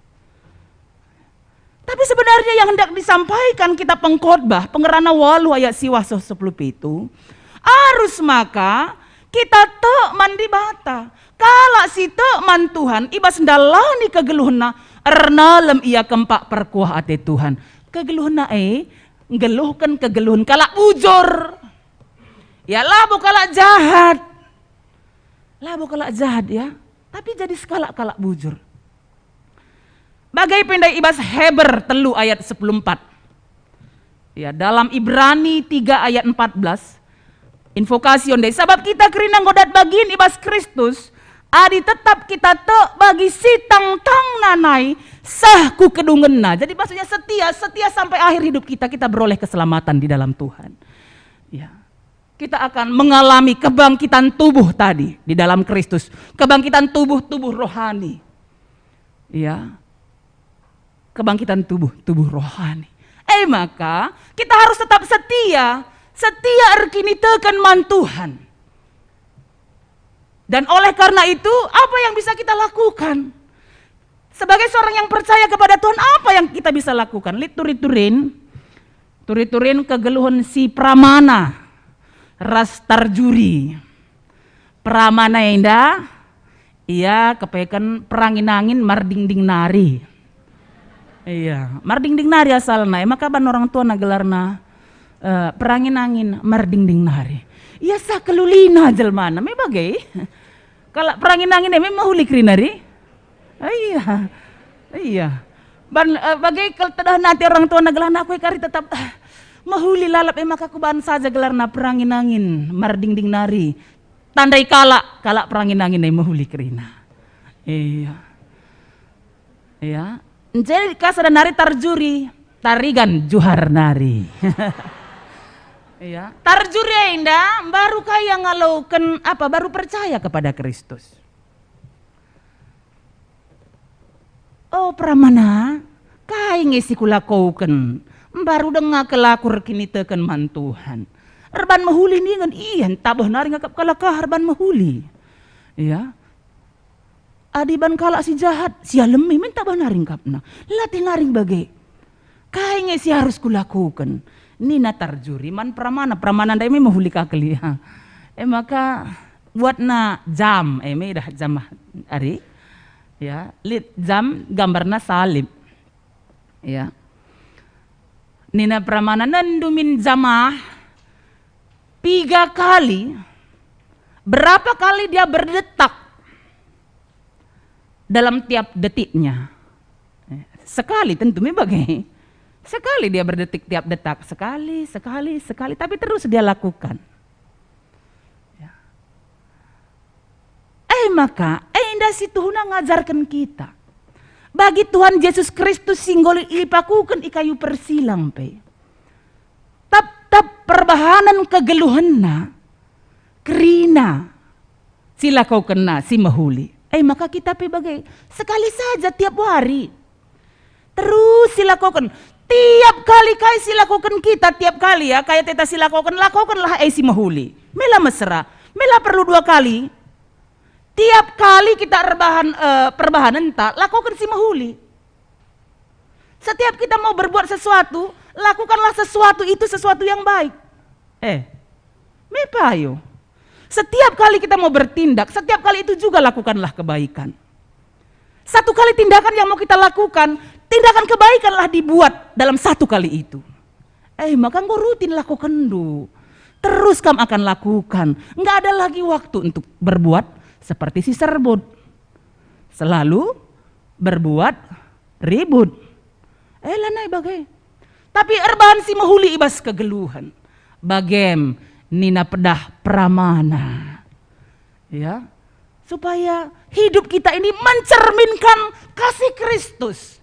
Tapi sebenarnya yang hendak disampaikan kita pengkhotbah pengerana walu ayat siwasa 10 itu harus maka kita tek mandi bata. Kala si tek man Tuhan ibas ndalani kegeluhna ernalem ia kempak perkuah ate Tuhan. Kegeluhna ngeluhkan kegeluhan kalak bujur. Ya labu kalak jahat. Labu kalak jahat ya. Tapi jadi sekalak kalak bujur. Bagai pendai ibas Heber telu ayat 14. Ya, dalam Ibrani 3 ayat 14. Invokasion deh. Sebab kita kerina ngodat bagian ibas Kristus. Adi tetap kita tek bagi sitang tang nanai sahku kedungenna. Jadi maksudnya setia sampai akhir hidup kita beroleh keselamatan di dalam Tuhan. Ya. Kita akan mengalami kebangkitan tubuh tadi di dalam Kristus. Kebangkitan tubuh rohani. Ya. Kebangkitan tubuh rohani. Maka kita harus tetap setia erkini tekan man Tuhan. Dan oleh karena itu apa yang bisa kita lakukan? Sebagai seorang yang percaya kepada Tuhan, apa yang kita bisa lakukan? Turiturin kegeluhan si Pramana ras tarjuri. Pramana indah, ia kepekan perangin-angin marding-ding nari. Iya, marding-ding nari asalna. Maka ban orang tua nagelarna perangin-angin marding-ding nari. Iya sa kelulina jelmana. Me bagai. Kalau perangin-angin memang mahuli krinari. Iya. Ban bagai kalau tedah nanti orang tua nagelarna aku kari tetap mahuli lalap maka aku ban saja gelarna perangin-angin marding-ding nari. Tandai kalak perangin-angin mahuli krina. Iya. Jadi kasar nari tarjuri, tarigan juhar nari. Ya, tarjuri indah baru kaya ngalaukan apa? Baru percaya kepada Kristus. Oh Pramana, kaya ngisi kulakaukan, baru dengar kelakur kini teken man Tuhan. Erban mahuli ni ngan iyan tabah nari ngakap kalakah erban mahuli. Ya. Adiban kalak si jahat, si alemi minta banaring kapna. Latih naring bagai. Kayaknya si harus kulakukan. Nina tarjuri man pramana dai me mahuli kakeli. Maka buat na jam, me dah jam ari. Ya, lit jam gambarna salib. Ya. Nina pramana nandumin jamah 3 kali. Berapa kali dia berdetak dalam tiap detiknya. Sekali tentu bagai. Sekali dia berdetik tiap detak. Sekali. Tapi terus dia lakukan. Ya. Maka indah si Tuhan ngajarkan kita. Bagi Tuhan Yesus Kristus singgol ilipakukan ikayu persilang pe. tetap perbahanan kegeluhanna, kerina sila kau kena si mahuli. Maka kita bagai sekali saja tiap hari. Terus silakukan. Tiap kali kai silakukan kita tiap kali ya. Kayak teta silakukan, lakukanlah si mahuli. Mela mesra. Mela perlu 2 kali. Tiap kali kita perbahanan tak, lakukan si mahuli. Setiap kita mau berbuat sesuatu, lakukanlah sesuatu itu sesuatu yang baik. Mepayo. Setiap kali kita mau bertindak, setiap kali itu juga lakukanlah kebaikan. Satu kali tindakan yang mau kita lakukan, tindakan kebaikanlah dibuat dalam 1 kali itu. Maka engkau rutin lakukan dulu. Terus kamu akan lakukan. Enggak ada lagi waktu untuk berbuat seperti si serbut. Selalu berbuat ribut. Lanai bagai. Tapi erbahan si mahuli ibas kegeluhan. Bagem nina pedah pramana. Ya. Supaya hidup kita ini mencerminkan kasih Kristus.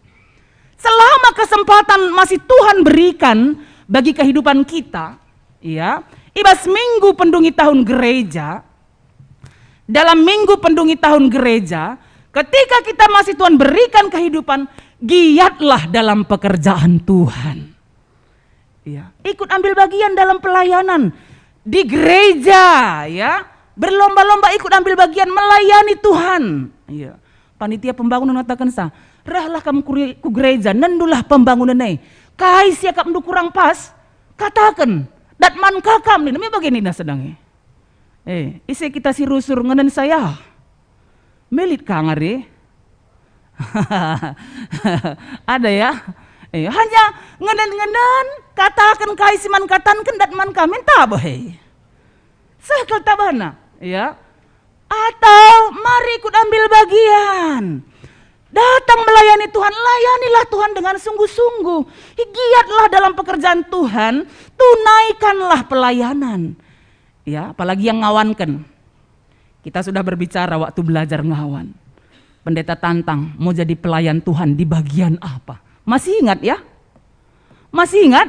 Selama kesempatan masih Tuhan berikan bagi kehidupan kita, ya, ibas minggu pendungi tahun gereja, dalam minggu pendungi tahun gereja, ketika kita masih Tuhan berikan kehidupan, giatlah dalam pekerjaan Tuhan. Ya, ikut ambil bagian dalam pelayanan di gereja, ya. Berlomba-lomba ikut ambil bagian melayani Tuhan. Ya. Panitia pembangunan mengatakan rahlah kamu ku gereja, nendulah pembangunan kai siakap ndu kurang pas, katakan, dat man kakam nih, namanya begini nah sedangnya. Isi kita si rusur ngenen saya, melit kangari, ada ya, hanya ngenen katakan kai si man katankan dat man kamen tabah, sekal tabana, ya. Atau mari ikut ambil bagian. Datang melayani Tuhan, layanilah Tuhan dengan sungguh-sungguh. Giatlah dalam pekerjaan Tuhan, tunaikanlah pelayanan. Ya, apalagi yang ngawankan. Kita sudah berbicara waktu belajar ngawan. Pendeta tantang, mau jadi pelayan Tuhan di bagian apa? Masih ingat ya? Masih ingat?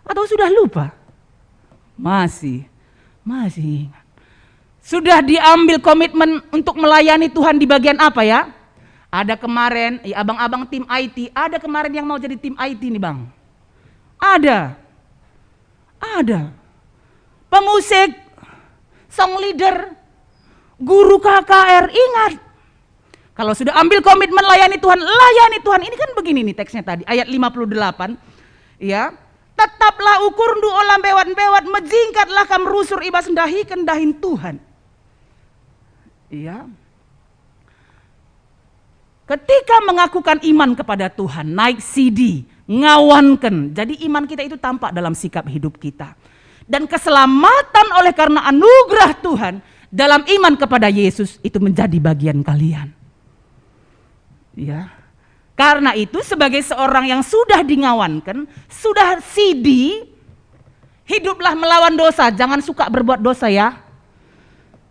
Atau sudah lupa? Masih ingat. Sudah diambil komitmen untuk melayani Tuhan di bagian apa ya? Ada kemarin, ya abang-abang tim IT, ada kemarin yang mau jadi tim IT nih bang. Ada. Pemusik, song leader, guru KKR, ingat. Kalau sudah ambil komitmen layani Tuhan. Ini kan begini nih teksnya tadi, ayat 58. Ya, tetaplah ukur ndu olam bewat mejingkatlah kam rusur ibas kendahin Tuhan. Iya. Ketika mengakukan iman kepada Tuhan, naik CD, ngawankan. Jadi iman kita itu tampak dalam sikap hidup kita. Dan keselamatan oleh karena anugerah Tuhan dalam iman kepada Yesus itu menjadi bagian kalian. Ya. Karena itu sebagai seorang yang sudah dingawankan, sudah CD, hiduplah melawan dosa, jangan suka berbuat dosa ya.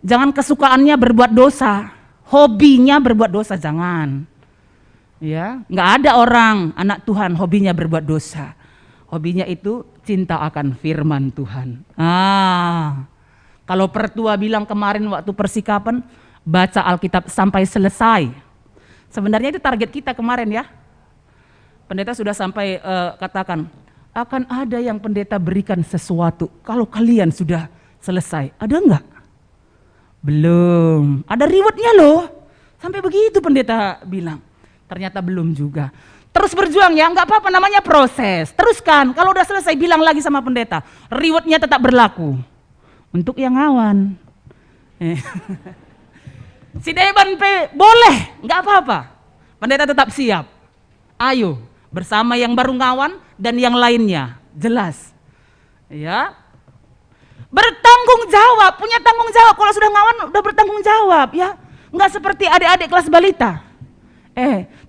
Jangan kesukaannya berbuat dosa, hobinya berbuat dosa jangan. Ya, nggak ada orang anak Tuhan hobinya berbuat dosa. Hobinya itu cinta akan firman Tuhan. Kalau pertua bilang kemarin waktu persikapan, baca Alkitab sampai selesai. Sebenarnya itu target kita kemarin ya. Pendeta sudah sampai katakan, akan ada yang pendeta berikan sesuatu kalau kalian sudah selesai. Ada enggak? Belum. Ada rewardnya loh. Sampai begitu pendeta bilang. Ternyata belum juga. Terus berjuang ya, enggak apa-apa namanya proses. Teruskan, kalau udah selesai bilang lagi sama pendeta. Rewardnya tetap berlaku. Untuk yang ngawan. Si Deban boleh, enggak apa-apa. Pendeta tetap siap. Ayo, bersama yang baru ngawan dan yang lainnya. Jelas. Ya. Bertanggung jawab, punya tanggung jawab. Kalau sudah ngawan udah bertanggung jawab ya. Enggak seperti adik-adik kelas balita.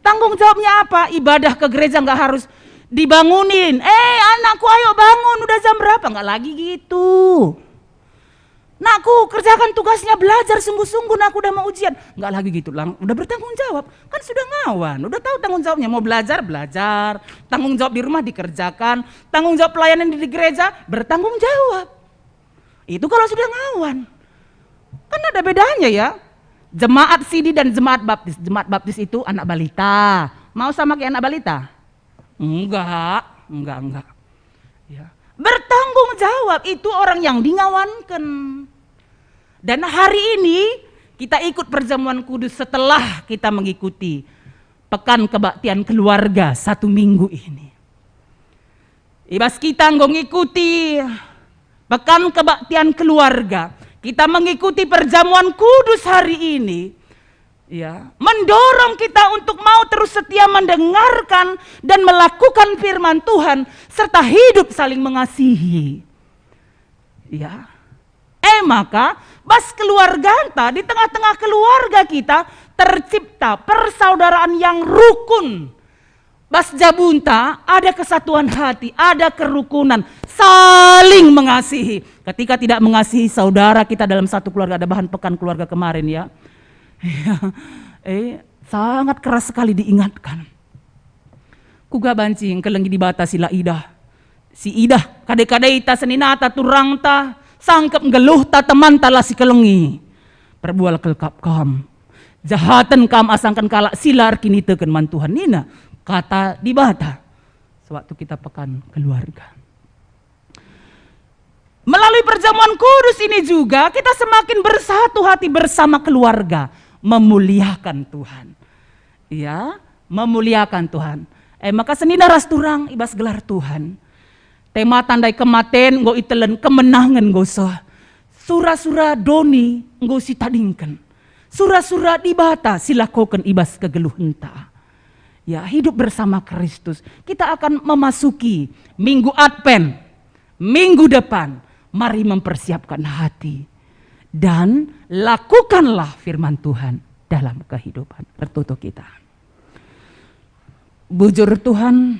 Tanggung jawabnya apa? Ibadah ke gereja enggak harus dibangunin. Anakku ayo bangun, udah jam berapa? Enggak lagi gitu. Nakku, kerjakan tugasnya, belajar sungguh-sungguh, nak udah mau ujian. Enggak lagi gitu, udah bertanggung jawab. Kan sudah ngawan, udah tahu tanggung jawabnya. Mau belajar, belajar. Tanggung jawab di rumah dikerjakan. Tanggung jawab pelayanan di gereja, bertanggung jawab. Itu kalau sudah ngawan. Kan ada bedanya ya. Jemaat Sidi dan jemaat Baptis. Jemaat Baptis itu anak balita. Mau sama kayak anak balita? Enggak. Ya. Bertanggung jawab, itu orang yang dingawankan. Dan hari ini kita ikut perjamuan kudus setelah kita mengikuti pekan kebaktian keluarga 1 minggu ini. Ibas kita ngikuti pekan kebaktian keluarga, kita mengikuti perjamuan kudus hari ini, ya, mendorong kita untuk mau terus setia mendengarkan dan melakukan firman Tuhan serta hidup saling mengasihi. Ya. Maka bas keluarga di tengah-tengah keluarga kita tercipta persaudaraan yang rukun. Bas Jabunta ada kesatuan hati, ada kerukunan, saling mengasihi. Ketika tidak mengasihi saudara kita dalam satu keluarga, ada bahan pekan keluarga kemarin ya. Sangat keras sekali diingatkan. Kuga bancing kelengi di bata sila idah. Si idah kadai-kadai ta seninata turang ta. Sangkap ngeluh ta teman tala si kelengi. Perbual kelkap kam. Jahatan kam asangkan kalak silar kini teken mantuhan nina. Kata di bata. Sewaktu kita pekan keluarga. Melalui perjamuan kudus ini juga kita semakin bersatu hati bersama keluarga. Memuliakan Tuhan. Ya, memuliakan Tuhan. Maka senina ras turang ibas gelar Tuhan. Tema tandai kematen nggo itelen kemenangan nggo sah. Sura-sura doni nggo si tadingken. Sura-sura dibata silakoken ibas kegeluh henta. Ya, hidup bersama Kristus. Kita akan memasuki minggu Advent. Minggu depan, mari mempersiapkan hati. Dan lakukanlah firman Tuhan dalam kehidupan tertutup kita. Bujur Tuhan,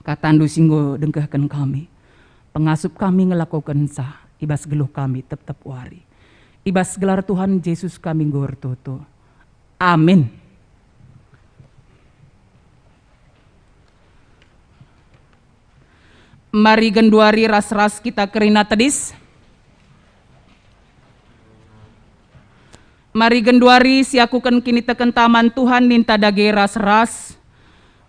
katandu singgo dengkehkan kami. Pengasup kami ngelakukan sah. Ibas geluh kami tetap wari. Ibas gelar Tuhan Yesus kami ngortoto. Amin. Mari genduari ras-ras kita kerina tedis. Mari genduari siakukan kini teken taman Tuhan ninta dage ras-ras.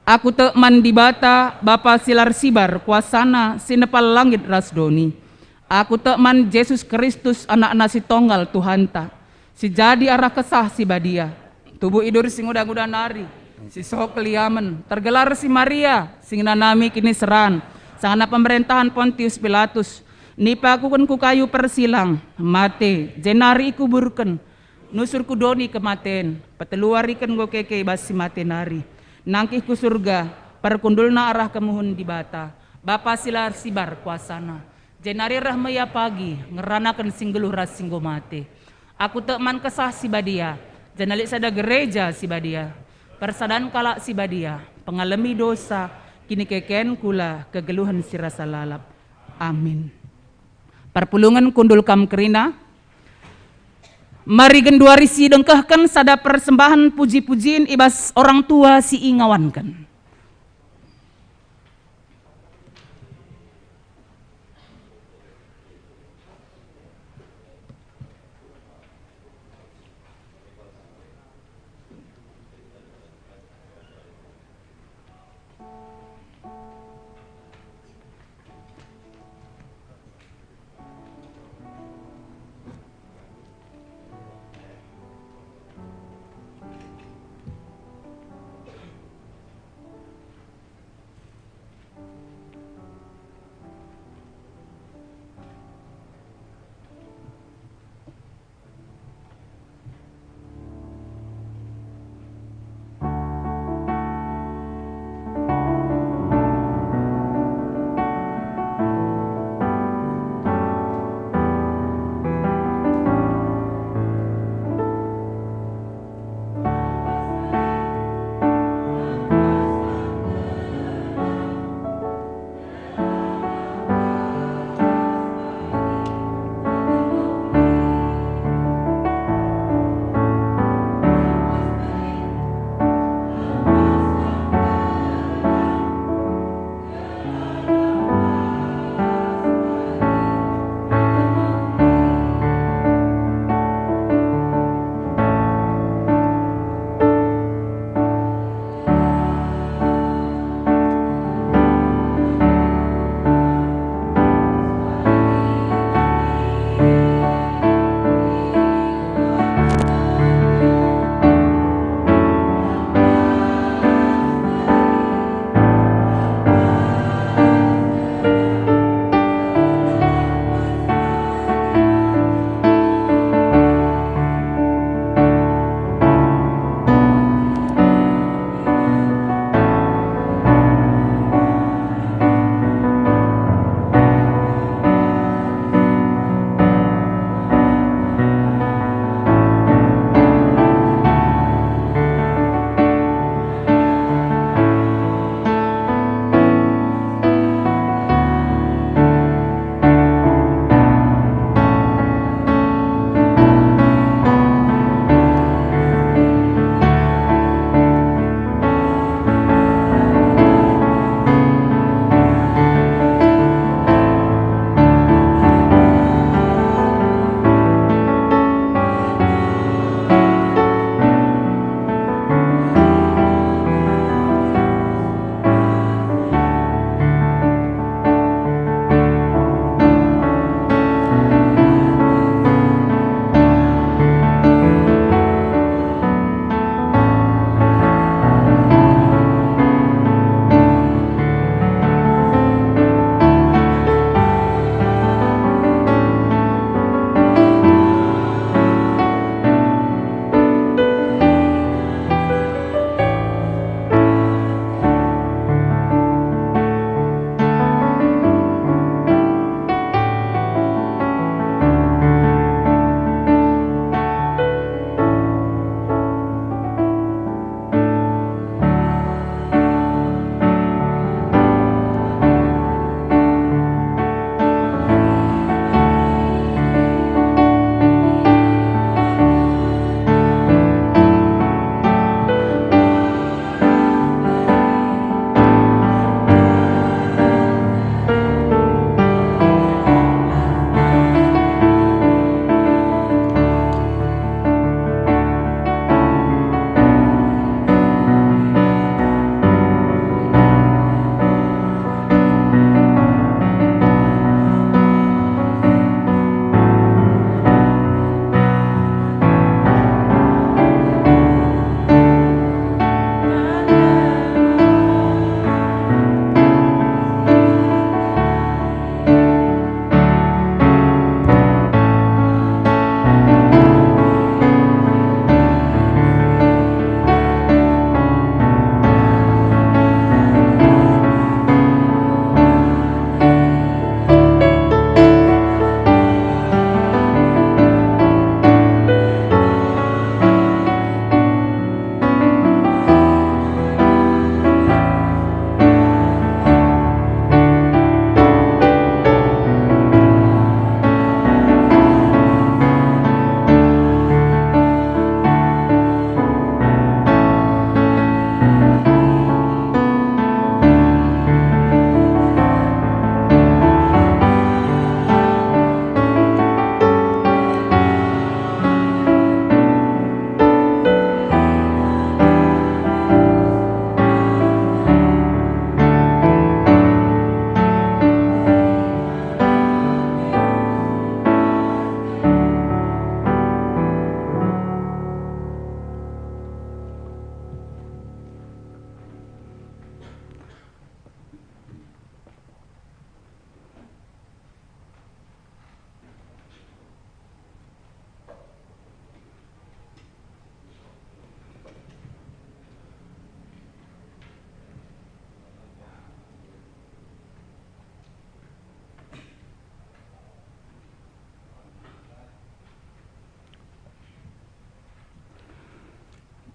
Aku tekman di bata Bapa silar sibar kuasana sinepal langit rasdoni. Aku tekman Yesus Kristus anak nasi tonggal Tuhanta. Si jadi arah kesah si badia. Tubuh idur sing udah nari. Si sok keliamen. Tergelar si Maria sing nanami kini seran. Sangana pemerintahan Pontius Pilatus. Nipa aku kan ku kayu persilang. Mate jenari kuburken. Nusur kudoni kematen. Peteluarikan go keke basi mate nari. Nangkih ku surga, perkundulna arah kemuhun di bata. Bapa silar sibar kuasana. Jenari rahmaya pagi, ngeranakan singgeluh ras singgo mate. Aku tekman kesah si badia, jenalik sada gereja si badia. Persadan kalak si badia, pengalami dosa, kini keken kula kegeluhan si rasa lalap. Amin. Perpulungan kundul kam kerina. Mari genduari si dengkahkan sada persembahan puji-pujiin ibas orang tua si ingawankan.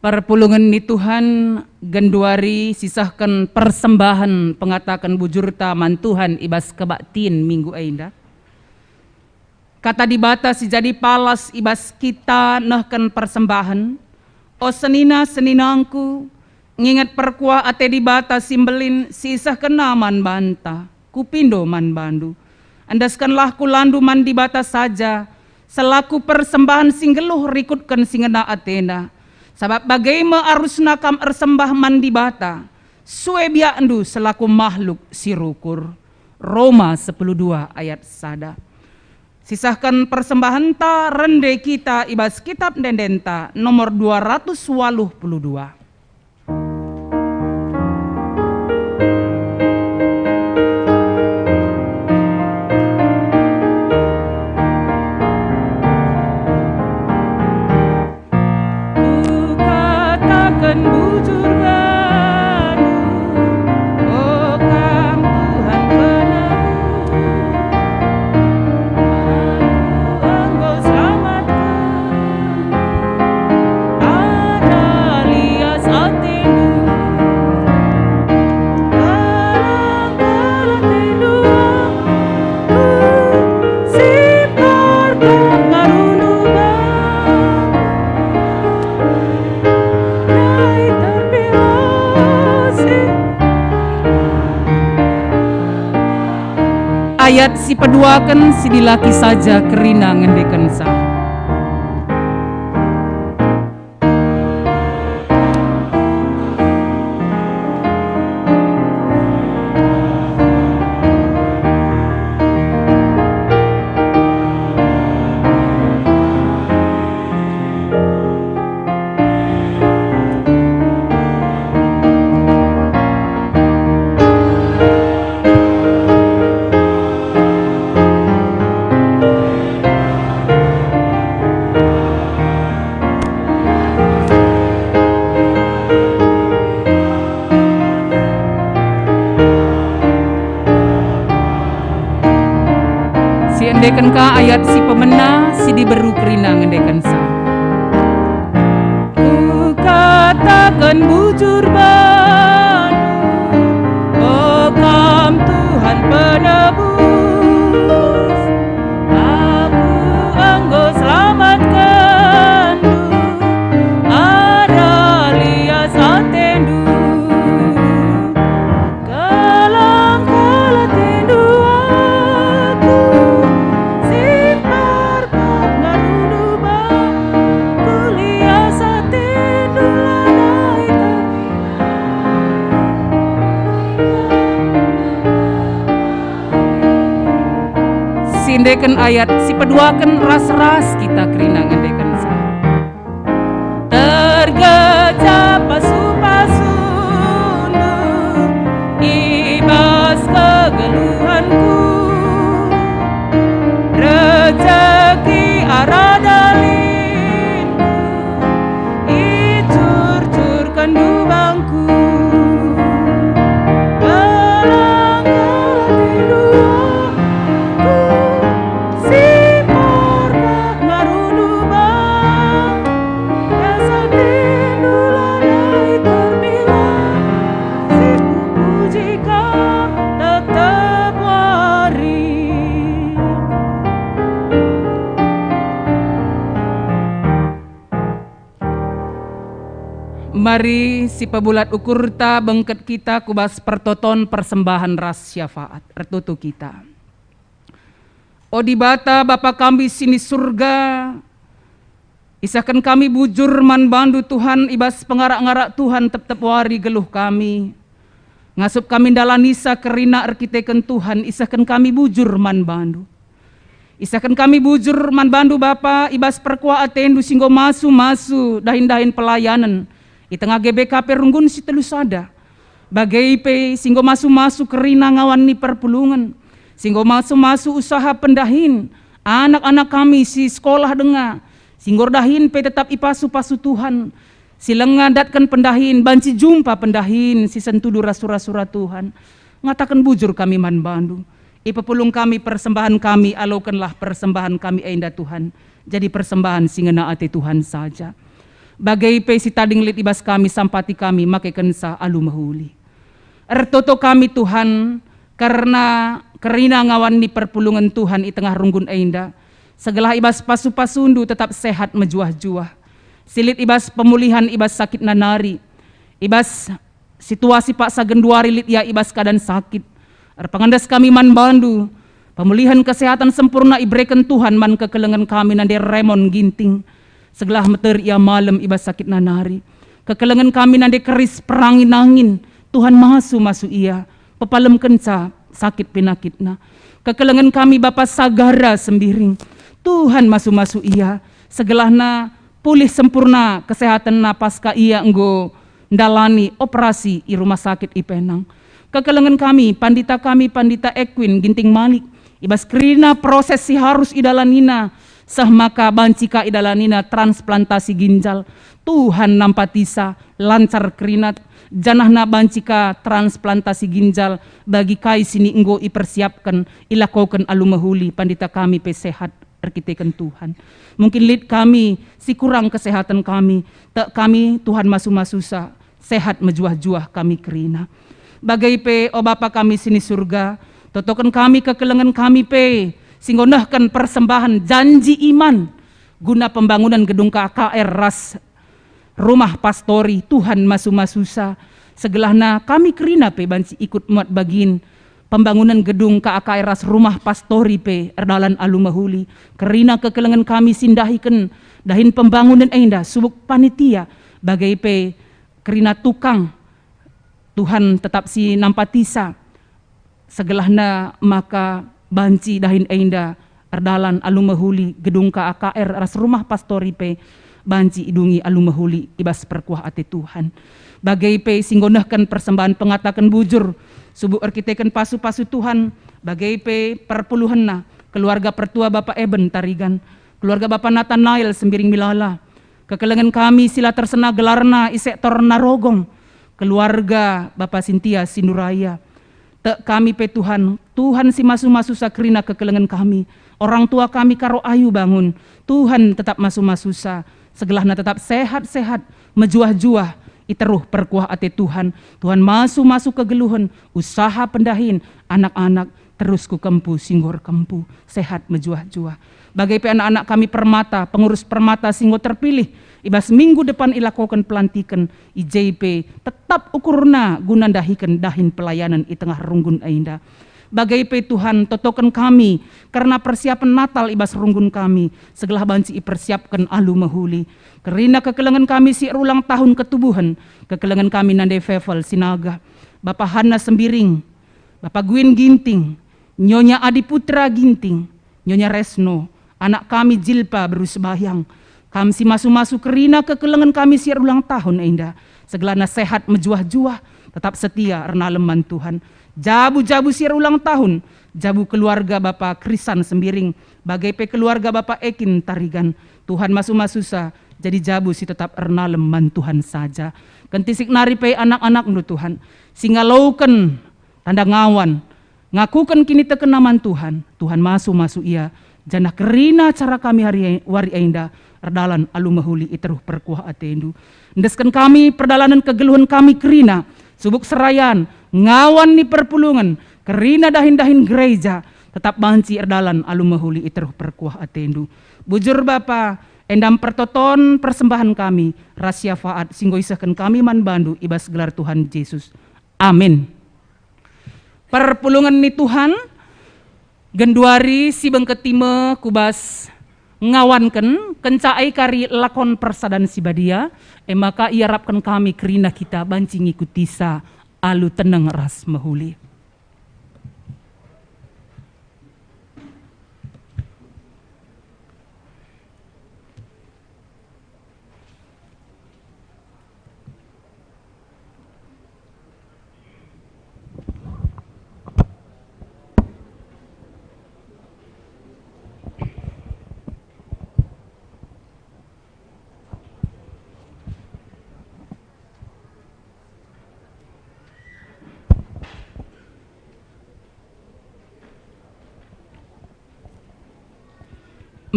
Perpulungan ni Tuhan genduari sisahkan persembahan pengatakan bujurta mantuhan ibas kebaktin minggu ainda. Kata dibata si jadi palas ibas kita nahkan persembahan. O senina-seninangku ngingat perkua ate dibata simbelin sisahkan naman banta. Kupindo man bandu. Andaskanlah kulandu man dibata saja. Selaku persembahan singgeluh rikutkan singena atena. Sabab bagaimana arusna kam ersembah mandi bata, sue biandu selaku makhluk sirukur. Roma 10:2 ayat sada. Sisahkan persembahan ta rende kita ibas kitab dendenta nomor 282. Bujur banu, oh kam Tuhan penebus, Engkau selamatkan, ada lias atendu, kalang tendu aku, simpar pengarunu ayat si peduakan si dilaki saja kerina ngendeken sah. Ngendekan ka ayat si pemena si diberu kerina ngendekan sa. Ku katakan bujur banu, oh kam Tuhan penebus, aku Engkau selamatkan, ada lias atendu, kalang tendu aku. Ngendekan ayat si peduakan ras-ras kita kerina ngendekan sa. Tergejap pasu-pasundu ibas kegeluhanku, rezeki arah dalinku icur-curkan dubangku. Mari si pebulat ukurta bengket kita kubas pertoton persembahan ras syafaat retutu kita. O dibata Bapa kami sini surga, isahkan kami bujur man bandu Tuhan ibas pengarak-ngarak Tuhan tetep wari geluh kami. Ngasup kami dalanisa kerina arkiteken Tuhan, isahkan kami bujur man bandu. Isahkan kami bujur man bandu Bapa ibas perkua atendu singgo masu-masu dahin-dahin pelayanan. I tengah GBKP runggun si telu sada. Bagai pe singgo masu-masu kerina ngawan ni perpulungan. Singgo masu-masu usaha pendahin. Anak-anak kami si sekolah dengar. Singgo dahin pe tetap ipasu-pasu Tuhan. Silang ngadatkan pendahin, banci jumpa pendahin, si sentudu rasura-sura Tuhan. Ngatakan bujur kami man bandu. Ipepulung kami persembahan kami, alaukanlah persembahan kami ainda Tuhan. Jadi persembahan singena ate Tuhan saja. Bagai pe si tading lit ibas kami sampati kami make kensa alu mahuli. Ertoto kami Tuhan karena kerina ngawan ni perpulungan Tuhan i tengah runggun ainda. Segala ibas pasu-pasundu tetap sehat mejuah-juah. Silit ibas pemulihan ibas sakit nanari. Ibas situasi Pak Sagenduari lit ya ibas keadaan sakit. Erpangandas kami man bandu. Pemulihan kesehatan sempurna ibreken Tuhan man kekelengan kami nande remon ginting. Segelah meter ia malam ibas sakit nanari. Kekelengan kami nande keris perangin angin. Tuhan masu ia. Pepalem kenca sakit penakitna. Kekelengan kami Bapa Sagara sembiring. Tuhan masu ia. Segelahna pulih sempurna kesehatan na pasca ia enggo ndalani operasi i rumah sakit i Penang. Kekelengan kami Pandita Equin Ginting Malik. Ibas kerina proses si harus idalanina. Sah maka bancika idalanina transplantasi ginjal. Tuhan nampatisa lancar kerinat. Janahna bancika transplantasi ginjal. Bagi kai sini enggo ipersiapkan. Ilakokan alumahuli pandita kami pe sehat. Arkiteken Tuhan. Mungkin lid kami si kurang kesehatan kami. Tak kami Tuhan masu-masusa. Sehat mejuah-juah kami kerina. Bagai pe o Bapa kami sini surga. Totokan kami kekelengan kami pe. Singgonahkan persembahan janji iman guna pembangunan gedung KKR ras rumah pastori Tuhan masu-masusa segelahna kami kerina pe banci ikut muat bagin pembangunan gedung KKR ras rumah pastori pe erdalan alumahuli kerina kekelengan kami sindahikan dahin pembangunan enda subuk panitia bagai pe kerina tukang Tuhan tetap si nampatisa segelahna maka banci dahin enda erdalan alumahuli gedung KKR ras rumah pastori pe banci idungi alumahuli ibas perkuah ate Tuhan. Bagai pe singgonahkan persembahan pengatakan bujur subuh arkiteken pasu-pasu Tuhan bagai pe perpuluhanna keluarga pertua Bapak Eben Tarigan, keluarga Bapak Nathanael Sembiring Milala, kekelengan kami sila tersena gelarna i sektor Narogong, keluarga Bapak Sintia Sinuraya. Kami pe Tuhan si masu-masu sakrina kekelengan kami. Orang tua kami karo ayu bangun. Tuhan tetap masu-masusa. Segelahna tetap sehat-sehat. Mejuah-juah. Iteruh perkuah ate Tuhan. Tuhan masu-masu kegeluhan. Usaha pendahin. Anak-anak terus ku kempu singgor kempu. Sehat mejuah-juah. Bagai pe anak-anak kami permata. Pengurus permata singgo terpilih. Ibas minggu depan ilakokan pelantikan IJP tetap ukurna guna dahikan dahin pelayanan i tengah runggun ainda. Bagai pe Tuhan totokan kami karena persiapan Natal ibas runggun kami segelah banci ipersiapkan alu mahuli. Kerina kekelengan kami si ulang tahun ketubuhan kekelengan kami nande Fevel Sinaga, Bapak Hana Sembiring, Bapak Gwin Ginting, Nyonya Adiputra Ginting, Nyonya Resno, anak kami Jilpa berusbayang. Kami si masu-masu kerina kekelengan kami siar ulang tahun enda. Segelana sehat mejuah-juah, tetap setia erna leman Tuhan. Jabu-jabu siar ulang tahun, jabu keluarga Bapak Krisan Sembiring, bagai pe keluarga Bapak Ekin Tarigan. Tuhan masu-masusa, jadi jabu si tetap erna leman Tuhan saja. Kentisik nari pe anak-anak nu Tuhan. Singalauken tanda ngawan, ngakukan kini tekenaman Tuhan. Tuhan masu-masu ia. Jana kerina cara kami hari wari ainda erdalan alumahuli iteruh perkuah atendu. Ndeskan kami perdalanan kegeluhan kami kerina subuk serayan ngawan ni perpulungan kerina dahin-dahin gereja tetap banci erdalan alumahuli iteruh perkuah atendu. Bujur Bapa endam pertoton persembahan kami rahasia faat singgo isahkan kami man bandu ibas gelar Tuhan Yesus. Amin. Perpulungan ni Tuhan Genduari si bengketime kubas ngawanken kencai kari lakon persadan si badia maka iarapkan kami kerina kita banci ngikutisa alu tenang ras mahuli.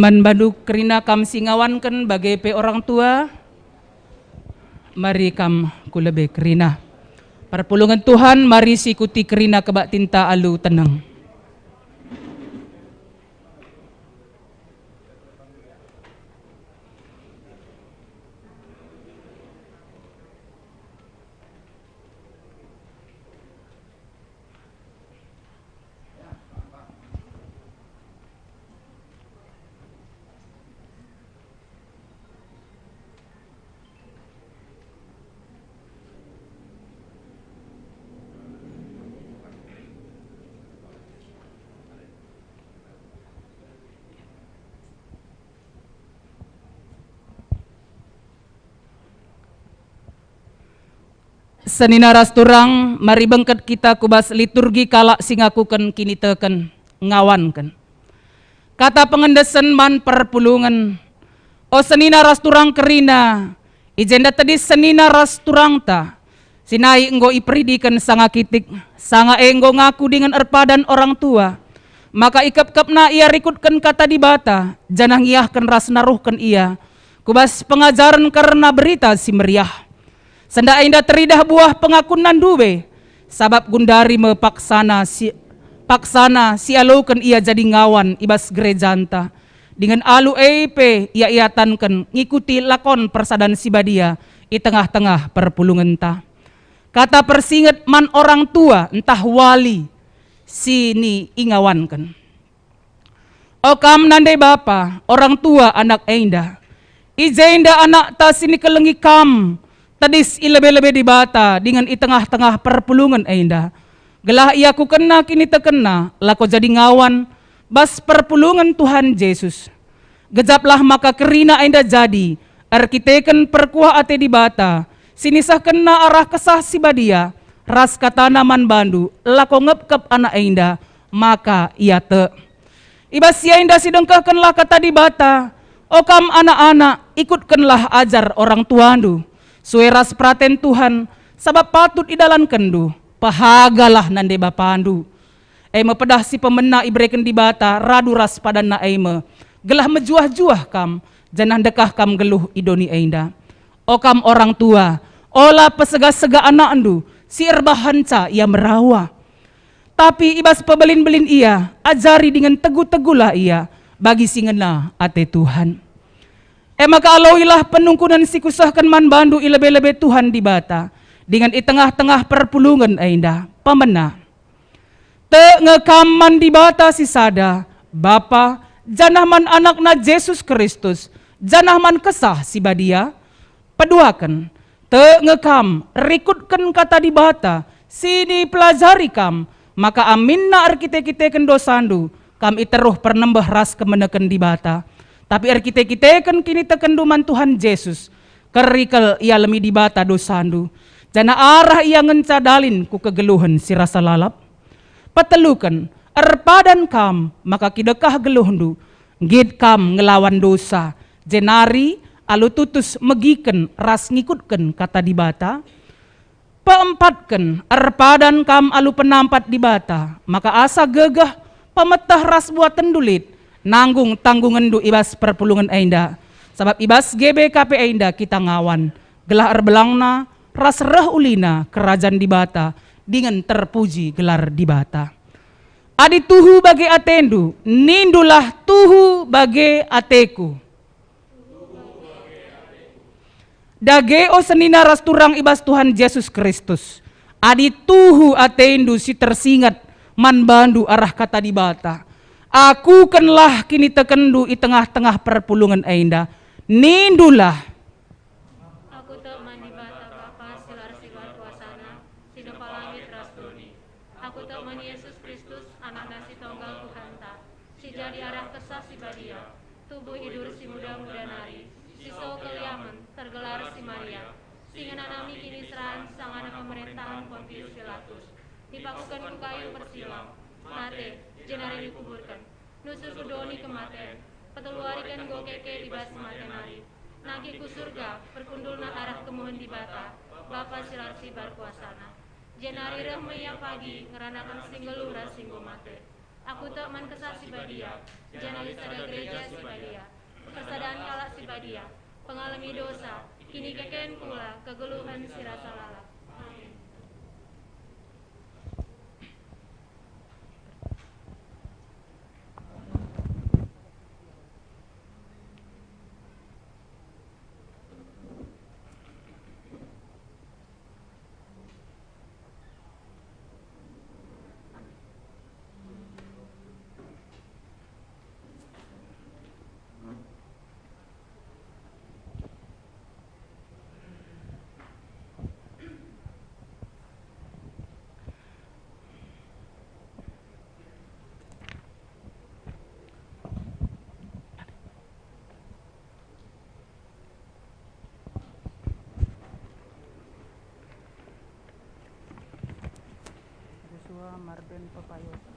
Man baduk kerina kam singawanken bagai pe orang tua mari kam kulebe kerina. Perpulungan Tuhan, mari sikuti kerina kebak tinta alu tenang. Sanina rasturang mari bengket kita kubas liturgi kalak singakuken kini teken ngawanken. Kata pengendesan man perpulungan. O sanina rasturang kerina. Ijenda tadi sanina rasturang ta. Sinai enggo ipridikan sanga kitik. Sanga enggo ngaku dengan erpadan orang tua. Maka ikap-kapna ia rikutkan kata di bata. Janang iahkan ras naruhkan ia. Kubas pengajaran karena berita si meriah. Senda indah teridah buah pengakunan duwe, sabab gundari mepaksana si alukan ia jadi ngawan ibas gerejanta. Dengan alu EP ia iatankan ngikuti lakon persadan si badia i tengah-tengah perpulungan ta. Kata persinget man orang tua entah wali sini ingawankan. Okam nandai bapa orang tua anak enda, ijenda anak ta sini kelengi kam. Tadis ilebe-lebe di bata dengan i tengah-tengah perpulungan enda. Gelah ia ku kena kini tekena, lako jadi ngawan, bas perpulungan Tuhan Yesus. Gejaplah maka kerina enda jadi, arkiteken perkuah ate di bata, sinisah kena arah kesah si badia, ras katana man bandu, lako ngepkep anak enda, maka ia te. Ibas ia enda sidengkahkanlah kata di bata, okam anak-anak, ikutkanlah ajar orang tuandu. Sueras praten Tuhan, sabab patut idalan kendu, pahagalah nande bapandu. Eme pedah si pemena ibreken di bata, radu ras padana eme, gelah mejuah-juah kam, janah dekah kam geluh idoni enda. O kam orang tua, olah pesega-sega anak endu, si erbahanca ia merawa. Tapi ibas pebelin-belin ia, ajari dengan teguh-teguhlah ia, bagi singena ate Tuhan. Maka aloilah penungkunan si kusahkan man bandu ilebe-lebe Tuhan di bata. Dengan i tengah-tengah perpulungan ainda pamena. Te ngekam man di bata si sada. Bapa janah man anak na Yesus Kristus. Janah man kesah si badia. Peduakan. Te ngekam rikutkan kata di bata. Sini pelajari kam. Maka amin na arkite-kiteken dosandu. Kam iteruh pernembah ras kemeneken di bata. Tapi kita kan kini tekenduman Tuhan Yesus. Kerikel ia lemi di bata dosandu. Jana arah ia ngencadalin ku kegeluhan si rasa lalap. Petelukan, erpadan kam, maka kidekah geluhndu. Gid kam ngelawan dosa. Jenari alu tutus megiken ras ngikutken kata di bata. Peempatken, erpadan kam alu penampat di bata. Maka asa gegah pemetah ras buat tendulit. Nanggung tanggungan du ibas perpulungan enda. Sebab ibas GBKP enda kita ngawan. Gelar erbelangna, ras reh ulina kerajaan di bata. Dengan terpuji gelar di bata. Adi tuhu bagi atendu, nindulah tuhu bagi ateku. Dage o senina ras turang ibas Tuhan Yesus Kristus. Adi tuhu atendu si tersingat man bandu arah kata di bata. Aku kenlah kini tekendu i tengah-tengah perpulungan enda. Nindulah. Aku tak mandi bata Bapa silar sibar kuasana, sidopa langit rastuni. Aku tak mandi Yesus Kristus, anak nasi tonggal Tuhan ta. Si jadi arah kesah si badia, tubuh hidur si muda-muda nari. Si so keliaman, tergelar si Maria. Si ngenanami kini serahan sang anak pemerintahan Pontius Pilatus. Dipakukan ku kayu persilang. Mate. Jenari dikuburkan, nusus udoni kematian, peteluarikan go keke di bas mati. Nagi ku surga, perkundulna arah kemuhen di bata, Bapa silar sibar kuasana. Jenari reh meya pagi, ngeranakan singgelu ras singgo mate. Aku tak man kesah si badia, jenali sada gereja si badia, persadaan kalak si badia, pengalami dosa, Kini keken pula kegeluhan si rasa lalap. Amin. Joshua Marben Papayosa.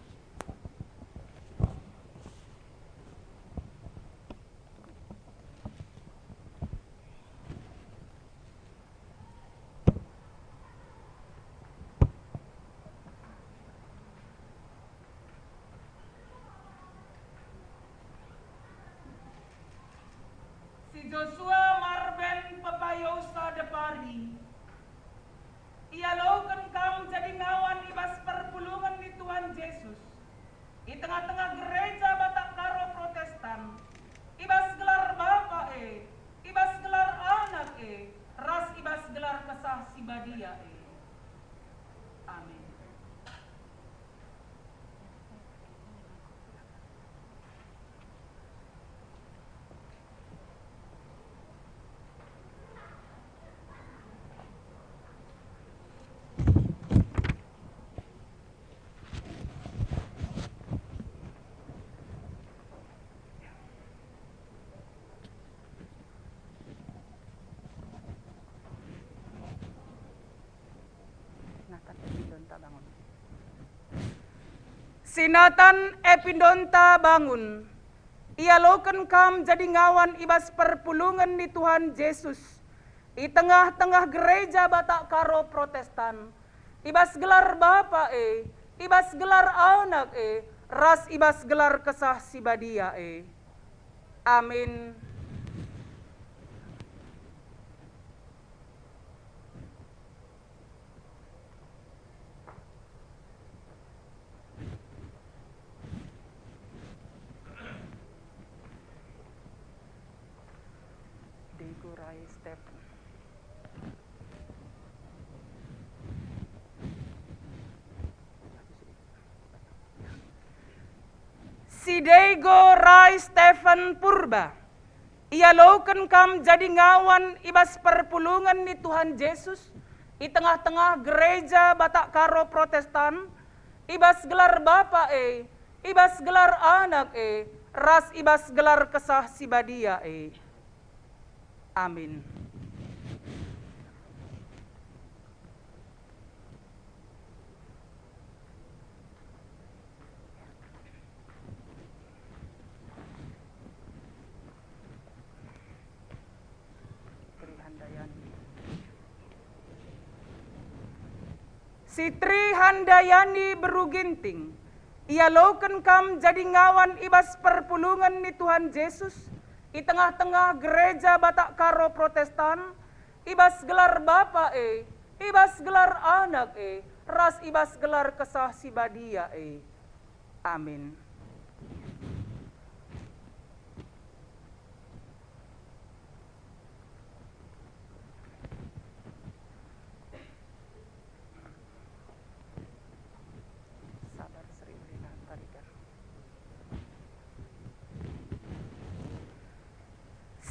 Si Joshua Marben Papayosa Depari, ia laukan kam jadi ngawan ibas perpulungan di Tuhan Yesus. Di tengah-tengah gereja Batak Karo Protestan, ibas gelar Bapa ibas gelar Anak ras ibas gelar Kesah Sibadia Amin. Sinatan Epindonta bangun. Ia loken kam jadi ngawan ibas perpulungan di Tuhan Yesus. Di tengah-tengah gereja Batak Karo Protestan. Ibas gelar Bapa ibas gelar Anak ras ibas gelar Kesah Sibadia Amin. Stephen. Si Diego Rai Stephen Purba, ia laukan kam jadi ngawan ibas perpulungan di Tuhan Yesus di tengah-tengah gereja Batak Karo Protestan, ibas gelar Bapa ibas gelar Anak ras ibas gelar Kesah Sibadia Amin. Si Tri Handayani Beruginting, ia laukan kam jadi ngawan ibas perpulungan di Tuhan Yesus di tengah-tengah gereja Batak Karo Protestan, ibas gelar Bapa ibas gelar Anak ras ibas gelar Kesah Sibadia Amin.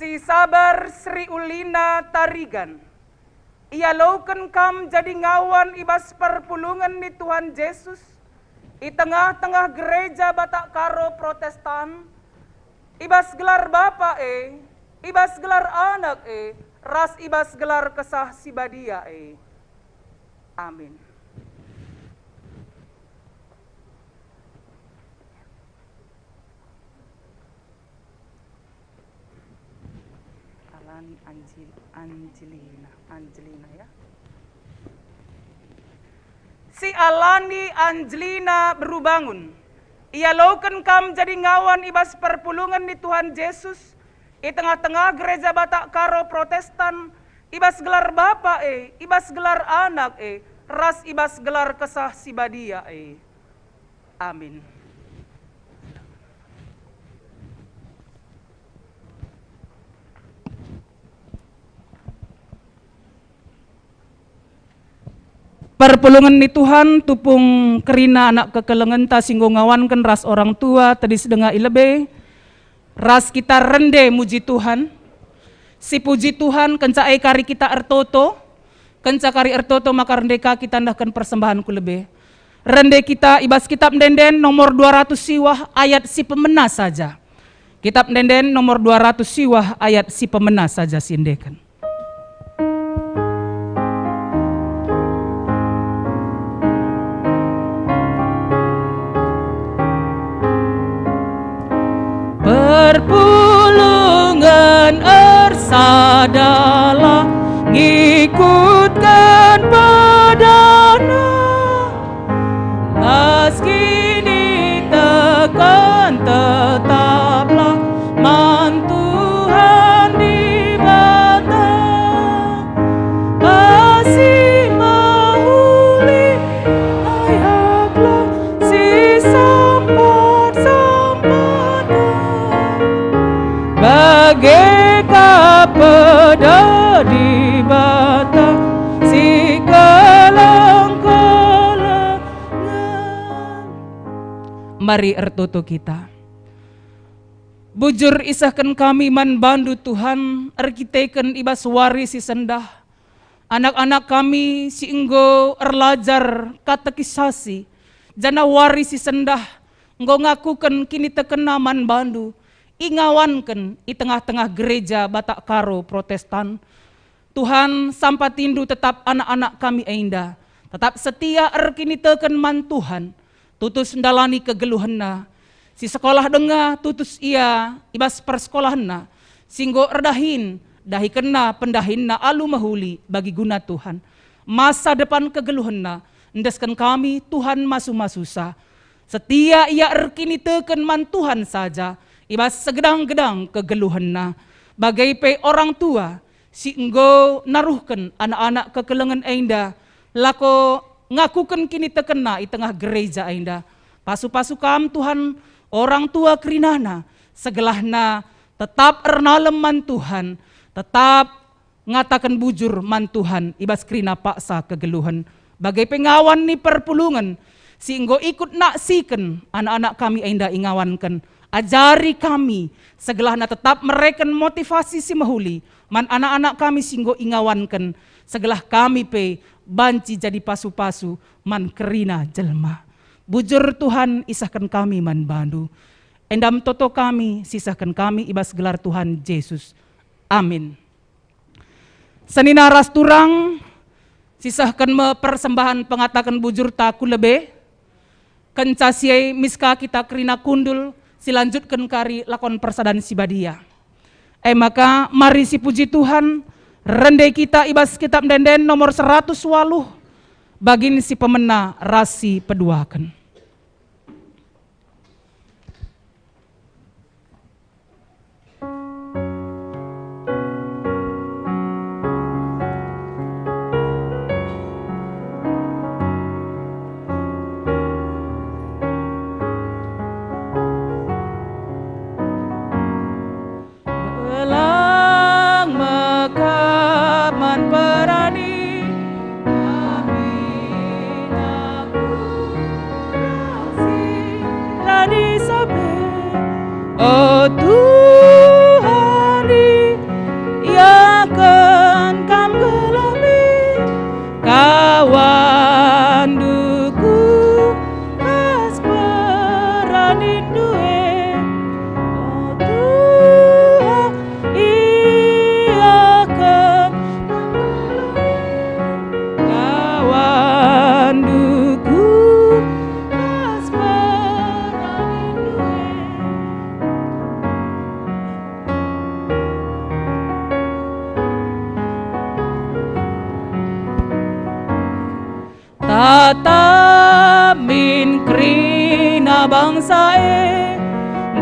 Si Sabar Sri Ulina Tarigan, ia laukan kam jadi ngawan ibas perpulungan di Tuhan Yesus di tengah-tengah gereja Batak Karo Protestan, ibas gelar Bapa ibas gelar Anak ras ibas gelar Kesah Sibadia Amin. Angelina ya. Si Alani Angelina Berubangun, ia laukan kam jadi ngawan ibas perpulungan di Tuhan Yesus di tengah-tengah gereja Batak Karo Protestan, ibas gelar Bapa ibas gelar Anak ras ibas gelar kesah sibadia Amin. Perpulungan ni Tuhan tupung kerina anak kekelengan ta singgo ngawankan ras orang tua tadi sedenga ilebe ras kita rende muji Tuhan si puji Tuhan kenca kari kita ertoto kenca kari ertoto maka rendeka kita ndahkan persembahan ku lebe rende kita ibas kitab denden nomor 200 siwah ayat si pemena saja kitab denden nomor 200 siwah ayat si pemena saja sindekan. Perpulungan ersadalah ngikutkan padana las kini tekan tetaplah man Tuhan di bata kasih mahuli ayaklah si sampat bagai kapeda di bata si keleng-kelengan. Mari ertoto kita bujur isahkan kami man bandu Tuhan erkiteken ibas waris si sendah anak-anak kami si enggo erlajar katekisasi jana waris si sendah enggo ngakuken kini tekena man bandu ingawankan di tengah-tengah gereja Batak Karo Protestan. Tuhan sampatindu tetap anak-anak kami ainda, tetap setia erkini teken man Tuhan, tutus ndalani kegeluhanna. Si sekolah denga tutus ia ibas persekolahanna, singgo erdahin, dahi kena pendahinna alu mahuli bagi guna Tuhan. Masa depan kegeluhanna, endeskan kami Tuhan masu-masusa. Setia ia erkini teken man Tuhan saja, ibas segedang-gedang kegeluhanna bagai pe orang tua si enggo naruhkan anak-anak kekelengan ainda lako ngakukan kini tekena di tengah gereja ainda pasu-pasu kam Tuhan orang tua kerinana segelahna tetap ernalem man Tuhan tetap ngatakan bujur man Tuhan ibas kerina paksa kegeluhan bagai pengawan ni perpulungan si enggo ikut naksikan anak-anak kami ainda ingawankan ajari kami segelahna tetap mereka motivasi si mahuli man anak-anak kami singgo ingawankan segelah kami pe banci jadi pasu-pasu man kerina jelma bujur Tuhan isahkan kami man bandu endam toto kami sisahkan kami ibas gelar Tuhan Yesus amin. Senina ras turang sisahkan me persembahan pengatakan bujur taku lebe kencasiai miska kita kerina kundul silanjutkan kari lakon persadan sibadia. Maka mari si puji Tuhan rende kita ibas kitab denden nomor 100 waluh bagin si pemena rasi peduakan. Oh Tuhan ya kan kam gelami kawan duku as peranin duwe oh Tuhan iya kan kawan duku as peranin duwe. Tata min krina bangsa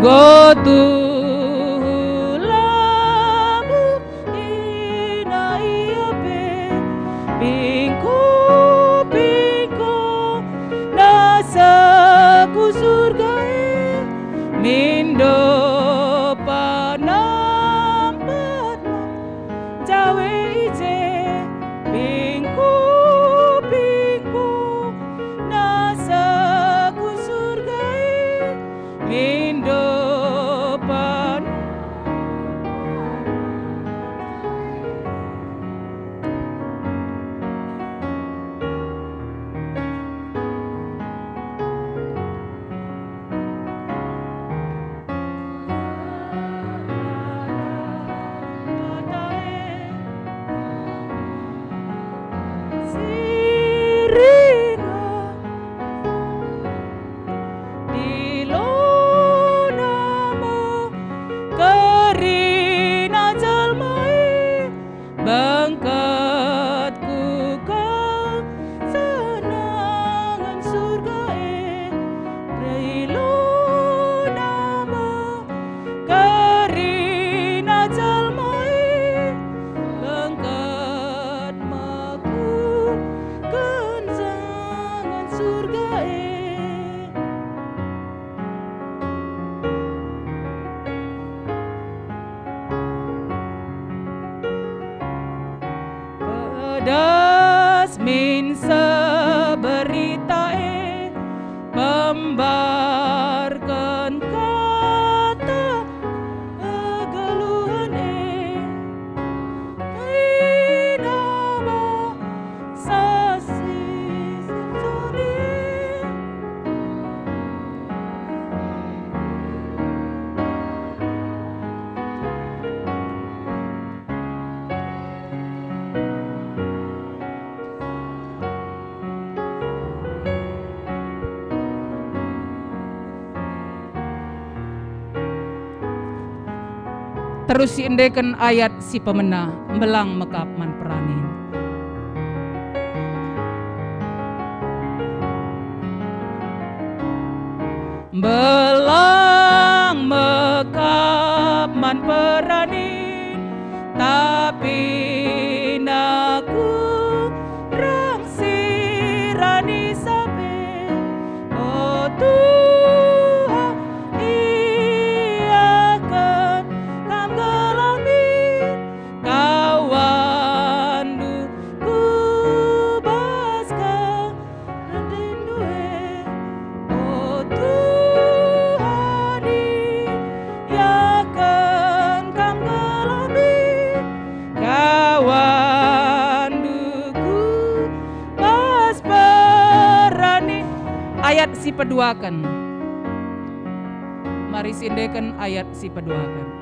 gotu labu ina iya pedas min seberitae pembarkan kata kegeluhan inaba sasi sensori terus siendeken ayat si pemena belang mekap man peranin. Belang mekap man peranin tapi naku rang sirani sape oh Tuhan iakan kam gelamin kawan duku baska raden duwe oh Tuhan iakan kam gelamin kawan duku bas berani. Ayat si peduakan. Mari sindekan ayat si peduakan.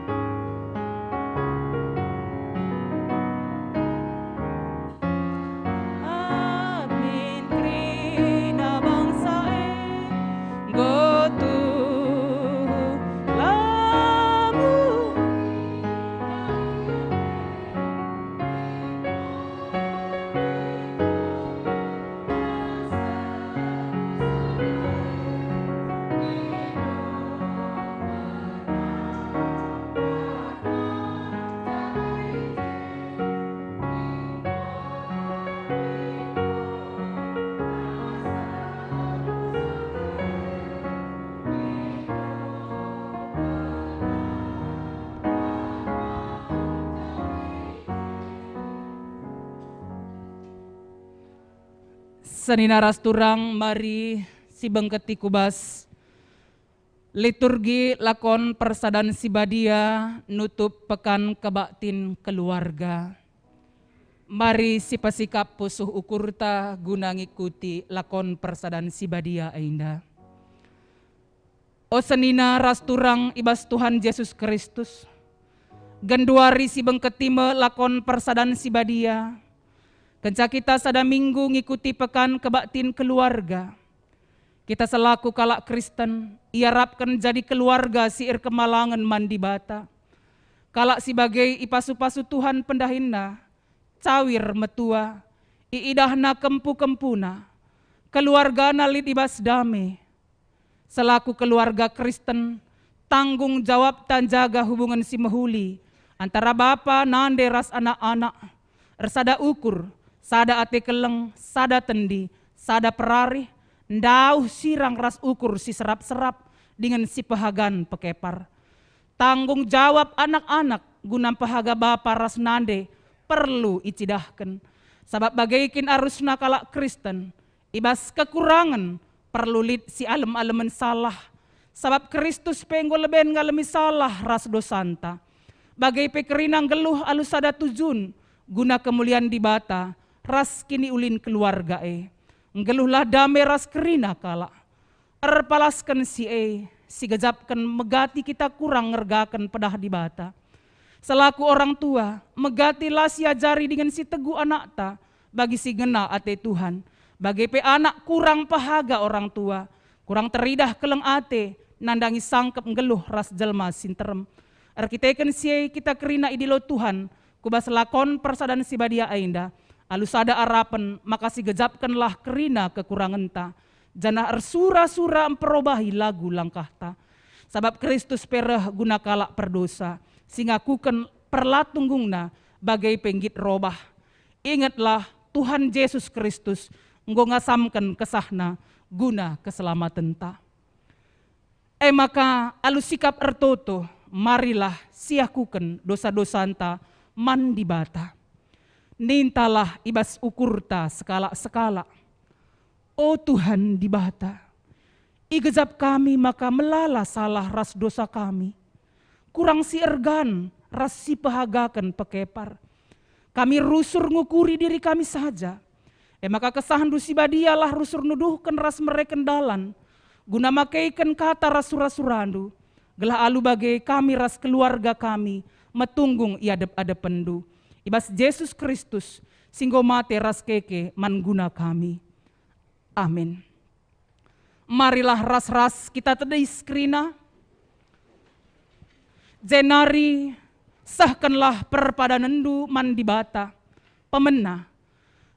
Amin krina bangsae gotu lamu Sanina rasturang mari si bengketi kubas liturgi lakon persadan sibadia nutup pekan kebaktin keluarga. Mari si pasikap pusuh ukurta guna ngikuti lakon persadan sibadia ainda. O sanina rasturang ibas Tuhan Yesus Kristus genduari si bengketi me lakon persadan sibadia. Kenca kita sada minggu ngikuti pekan kebaktin keluarga. Kita selaku kalak Kristen, iarapkan jadi keluarga siir kemalangan mandi bata. Kalak sebagai ipasu-pasu Tuhan pendahinna, cawir metua, iidahna kempu-kempuna, keluarga nalit ibas dame. Selaku keluarga Kristen, tanggung jawab dan jaga hubungan si mehuli, antara bapa nande ras anak-anak, ersada ukur, sada ate keleng, sada tendi, sada perari, ndauh sirang ras ukur si serap-serap dengan si pehagan pekepar. Tanggung jawab anak-anak guna pehaga bapa ras nande perlu icidahkan. Sabab bagaikin arusna kalak Kristen, ibas kekurangan perlu lid si alem-alemen salah. Sabab Kristus penggol leben ngalemi salah ras dosanta. Bagai pekerinang geluh alus sada tujun guna kemuliaan di bata. Ras kini ulin keluarga ngeluhlah dame ras kerina kala erpalaskan si gejapkan megati kita kurang ngergakan pedah di bata. Selaku orang tua megati lah si ajari dengan si teguh anak ta bagi si ngena ate Tuhan. Bagi pe anak kurang pahaga orang tua, kurang teridah keleng ate, nandangi sangkep ngeluh ras jelma sinterem. Arkiteken siai kita kerina idilo Tuhan, kubas lakon persadan si badia ainda, alus ada arapen, makasih gejapkanlah kerina kekurangan ta. Janah ersura-sura emperobahi lagu langkah ta. Sabab Kristus pereh guna kalak perdosa, singakuken perlatunggungna bagai penggit robah. Ingatlah Tuhan Yesus Kristus enggo ngasamkan kesahna guna keselamatan ta. Maka alus sikap ertoto, marilah siakuken dosa-dosa anta mandi bata. Nintalah ibas ukurta sekala-sekala. Oh Tuhan di bata, igezap kami maka melala salah ras dosa kami. Kurang si ergan, ras si pahagakan pekepar. Kami rusur ngukuri diri kami saja. Maka kesahan dusi badialah rusur nuduhkan ras mereken dalan. Guna makaikan kata ras surasurandu. Gelah alu bagai kami ras keluarga kami, metunggung iadep-adep pendu. Ibas Yesus Kristus, singgo mate ras keke mangguna kami. Amin. Marilah ras-ras kita tedai skrina. Jenari sahkanlah perpadanendu mandi bata. Pemena.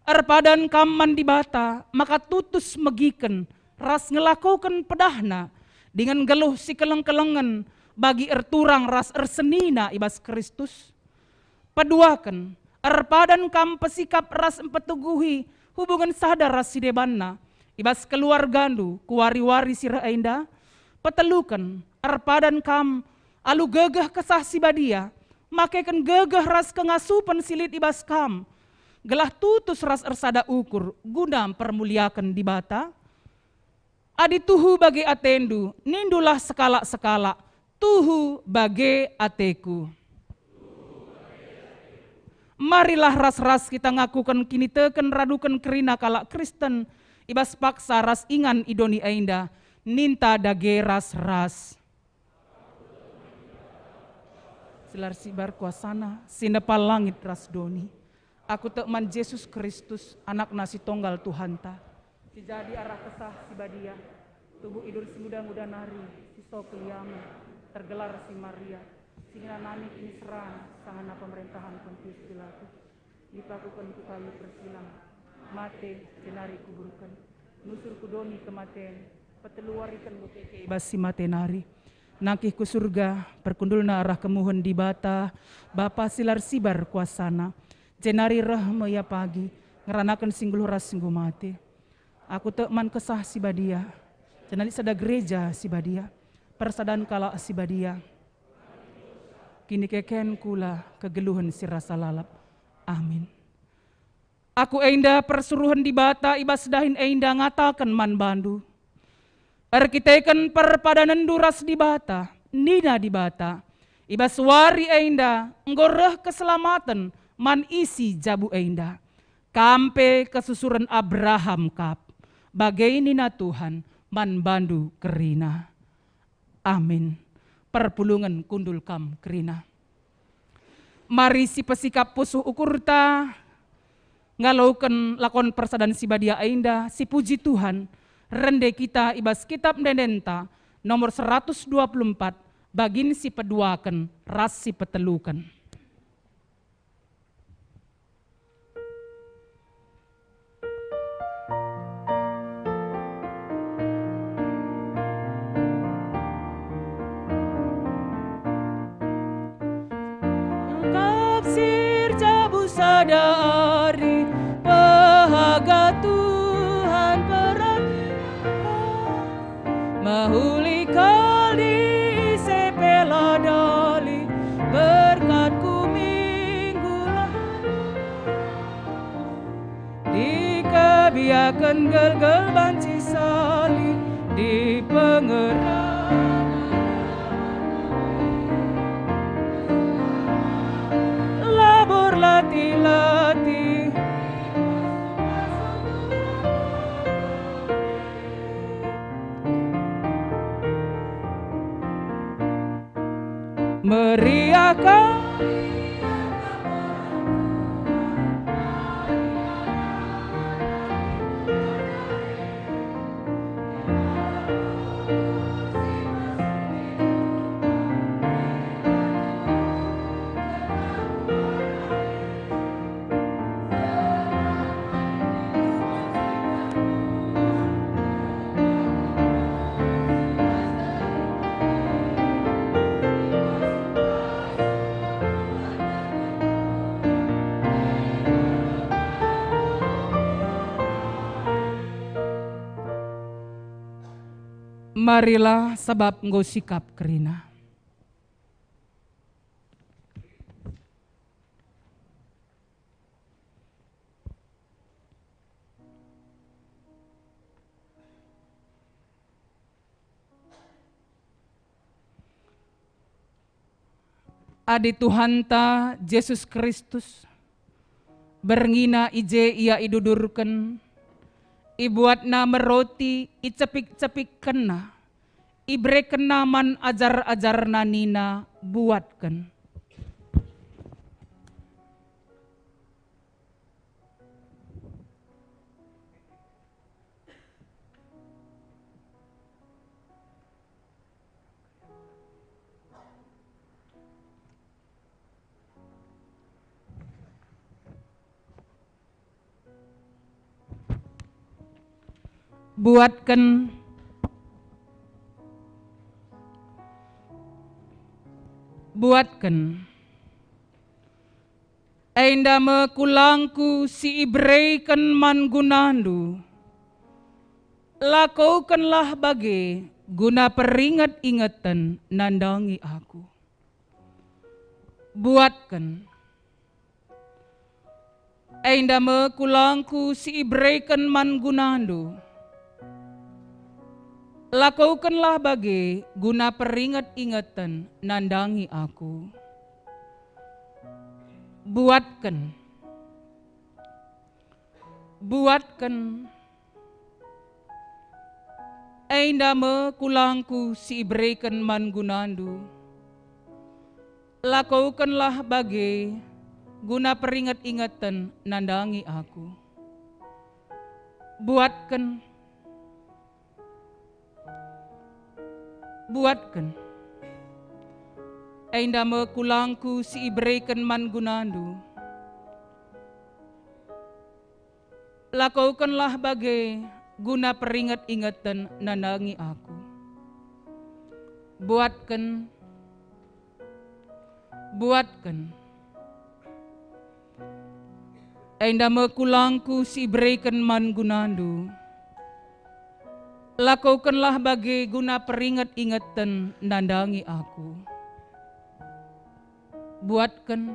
Erpadan kam mandi bata, maka tutus megiken ras ngelakukan pedahna. Dengan geluh si keleng-kelengen bagi erturang ras ersenina ibas Kristus. Paduaken, erpadan kam pesikap ras empetuguhi hubungan sadar ras sidebanna. Ibas keluargandu kuwari-wari sira ainda, petelukan erpadan kam alu gegah kesah si badia, makaikan gegah ras kengasupan silit ibas kam, gelah tutus ras ersada ukur guna permuliakan di bata. Adi tuhu bagi atendu, nindulah sekala-sekala, tuhu bagi ateku. Marilah ras-ras kita ngakukan kini teken radukan kerina kalak Kristen, ibas paksa ras ingan idoni ainda, ninta dage ras-ras. Silar sibar kuasana, sinepal langit ras doni. Aku tekman Yesus Kristus, anak nasi tonggal Tuhan ta. Si jadi arah kesah si badia, tubuh idur si muda-muda nari, si sokliama, tergelar si Maria, si nami kini serang, sahana pemerintahan Pontius Pilatus. Dipakukan ku kami persilang, mate jenari kuburkan, nusur kudoni kematen, peteluarikan bukeke ibas si mate nari. Nangkih ku surga, perkundulna arah kemuhun di bata, Bapa silar sibar kuasana, jenari rahma ya pagi, ngeranakan singgul ras singgu mate. Aku tekman kesah si badia, jenali sada gereja si badia, persadan kala si badia. Kini keken kula kegeluhan si rasa lalap. Amin. Aku einda persuruhan di bata ibas dahin einda ngatakan man bandu. Perkiteken perpadanan duras di bata, nina di bata. Ibas wari einda nggoreh keselamatan man isi jabu einda. Kampe kesusuran Abraham kap. Bagai nina Tuhan man bandu kerina. Amin. Perpulungan kundul kam kerina. Mari si pesikap pusuh ukurta, ngalaukan lakon persadan si badia ainda, si puji Tuhan, rende kita ibas kitab dendenta, nomor 124, bagin si peduaken, ras si petelukan. Sadari pahaga Tuhan mahuli kali sepela dali berkatku minggulah dikebiakan gel-gel banci sali di pengeran latih-latih meriahkan Marilah sabab nggo sikap kerina. Adi Tuhanta Yesus Kristus berngina ije ia idudurken, ibuatna meroti icepik-cepik kena, ibre kena man ajar-ajar nanina buatken. Buatken Ainda mekulangku si ibreiken man gunandu, lakaukanlah bage guna peringat-ingatan nandangi aku. Buatken Ainda mekulangku si ibreiken man gunandu, lakaukanlah bage guna peringat-ingatan nandangi aku. Buatken Ainda mekulangku si ibreiken man gunandu, lakaukanlah bage guna peringat-ingatan nandangi aku. Buatken Ainda mekulangku si ibreiken man gunandu, lakaukanlah bage guna peringat-ingatan nandangi aku. Buatken Ainda mekulangku si ibreiken man gunandu, lakaukanlah bage guna peringat-ingatan nandangi aku. Buatken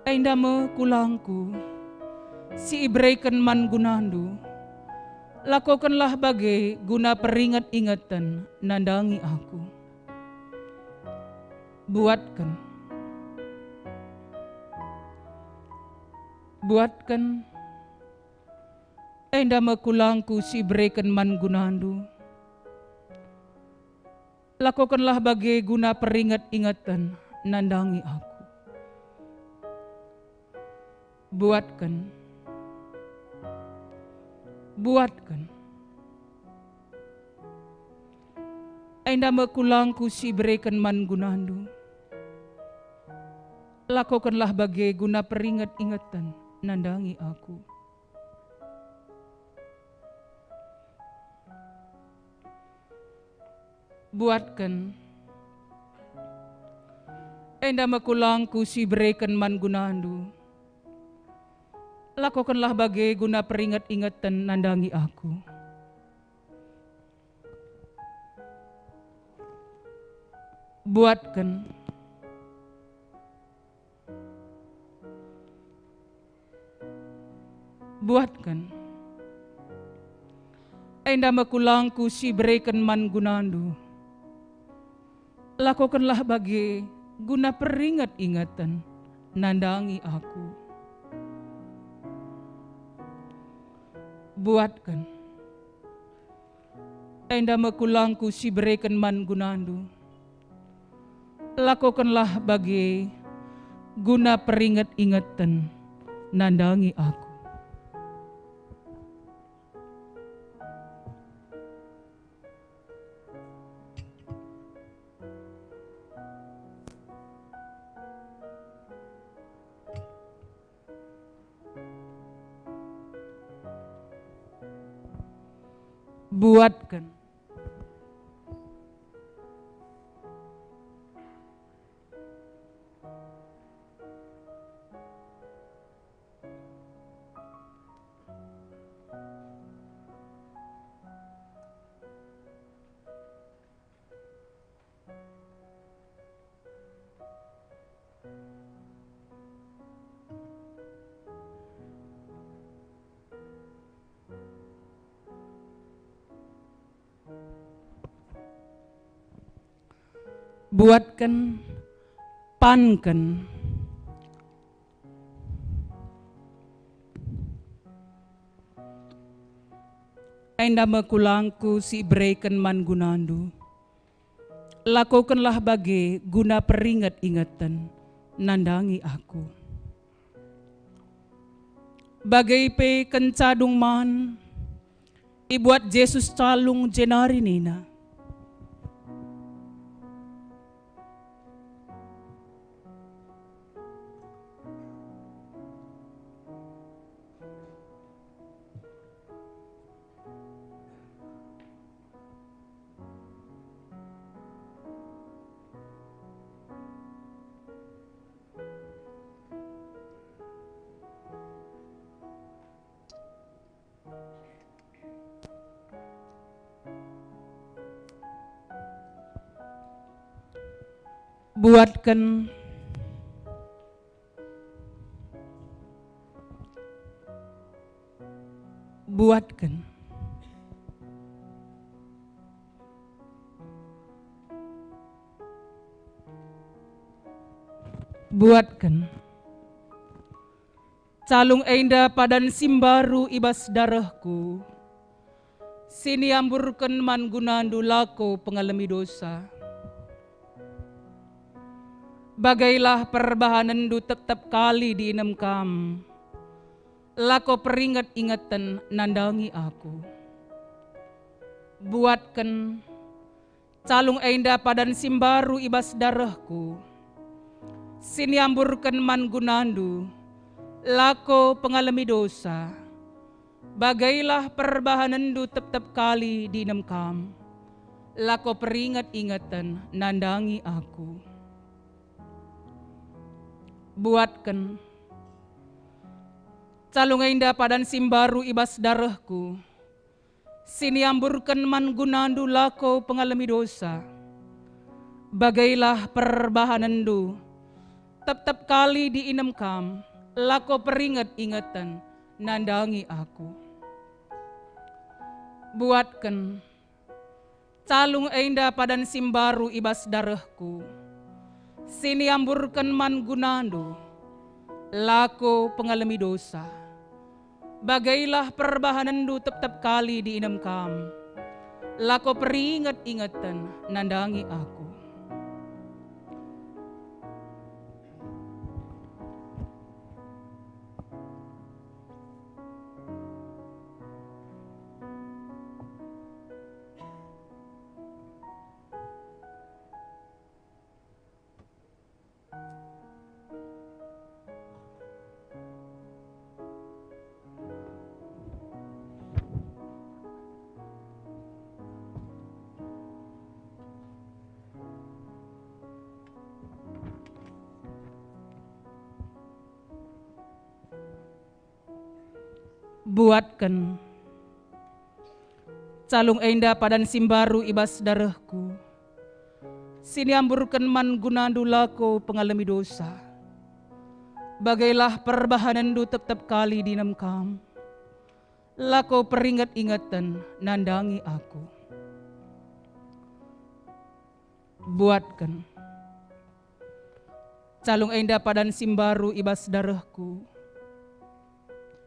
Ainda mekulangku si ibreiken man gunandu, lakaukanlah bage guna peringat-ingatan nandangi aku. Buatken Ainda mekulangku si ibreiken man gunandu, lakaukanlah bage guna peringat-ingatan nandangi aku. Buatken Ainda mekulangku si ibreiken man gunandu, lakaukanlah bage guna peringat-ingatan nandangi aku. Buatken Ainda mekulangku si ibreiken man gunandu, lakaukanlah bage guna peringat-ingatan nandangi aku. Buatken Ainda mekulangku si ibreiken man gunandu, lakaukanlah bage guna peringat-ingatan nandangi aku. Buatken Ainda mekulangku si ibreiken man gunandu, lakaukanlah bage guna peringat-ingatan nandangi aku. Buatken buatkan, panken. Ainda mekulangku si berikan man gunandu. Lakukanlah bagi guna peringat-ingatan nandangi aku. Bagai pe kencadung man, ibuat Yesus calung jenari nina. Buatkan, buatkan. Buatkan. Calung ainda padan simbaru ibas darahku. Sini amburkan man gunandu lako pengalami dosa. Bagailah perbahanan du tetap kali di inem kam. Lako peringat-ingatan nandangi aku. Buatkan calung ainda padan simbaru ibas darahku. Sini amburkan man gunandu lako pengalami dosa. Bagailah perbahanan du tetap kali di inem kam. Lako peringat-ingatan nandangi aku. Buatkan calung ainda padan simbaru ibas darahku. Sini amburkan man gunandu lako pengalami dosa. Bagailah perbahanan du tetap kali di inem kam. Lako peringat-ingatan nandangi aku. Buatkan calung ainda padan simbaru ibas darahku. Sini amburkan man gunandu lako pengalami dosa. Bagailah perbahanan du tetap kali di inem kam. Lako peringat-ingatan nandangi aku. Buatkan calung ainda padan simbaru ibas darahku. Sini amburkan man gunandu lako pengalami dosa. Bagailah perbahanan du tetap kali di inem kam. Lako peringat-ingatan nandangi aku. Buatkan calung ainda padan simbaru ibas darahku.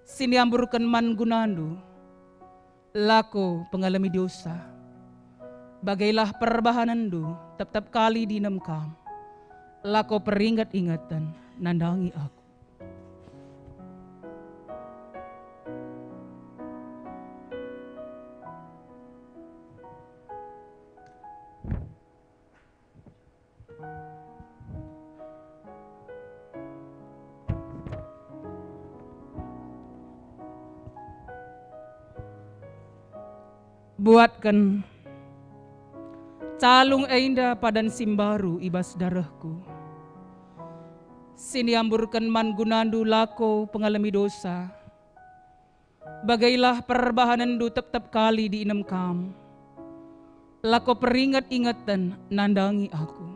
Sini amburkan man gunandu lako pengalami dosa. Bagailah perbahanan du tetap kali di inem kam. Lako peringat-ingatan nandangi aku. Buatkan calung ainda padan simbaru ibas darahku. Sini amburkan man gunandu lako pengalami dosa. Bagailah perbahanan du tetap kali di inem kam. Lako peringat-ingatan nandangi aku.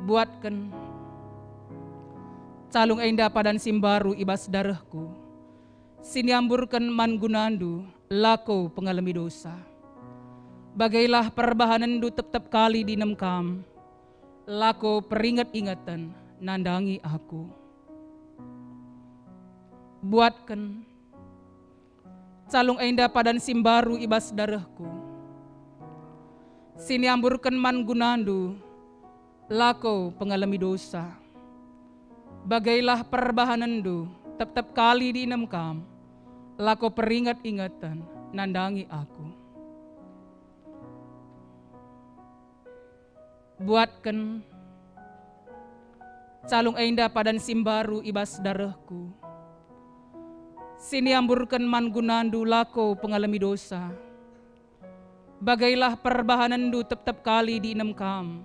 Buatkan calung ainda padan simbaru ibas darahku. Sini amburkan man gunandu lako pengalami dosa. Bagailah perbahanan du tetap kali di nem kam, lako peringat-ingatan nandangi aku. Buatkan calung enda padan simbaru ibas darahku. Sini amburkan man gunandu, lako pengalami dosa. Bagailah perbahanandu, tetap kali di enam kam, lako peringat-ingatan nandangi aku. Buatkan calung enda padan simbaru ibas darahku. Sini amburkan man gunandu lako pengalami dosa. Bagailah perbahanandu tetap kali di enam kam,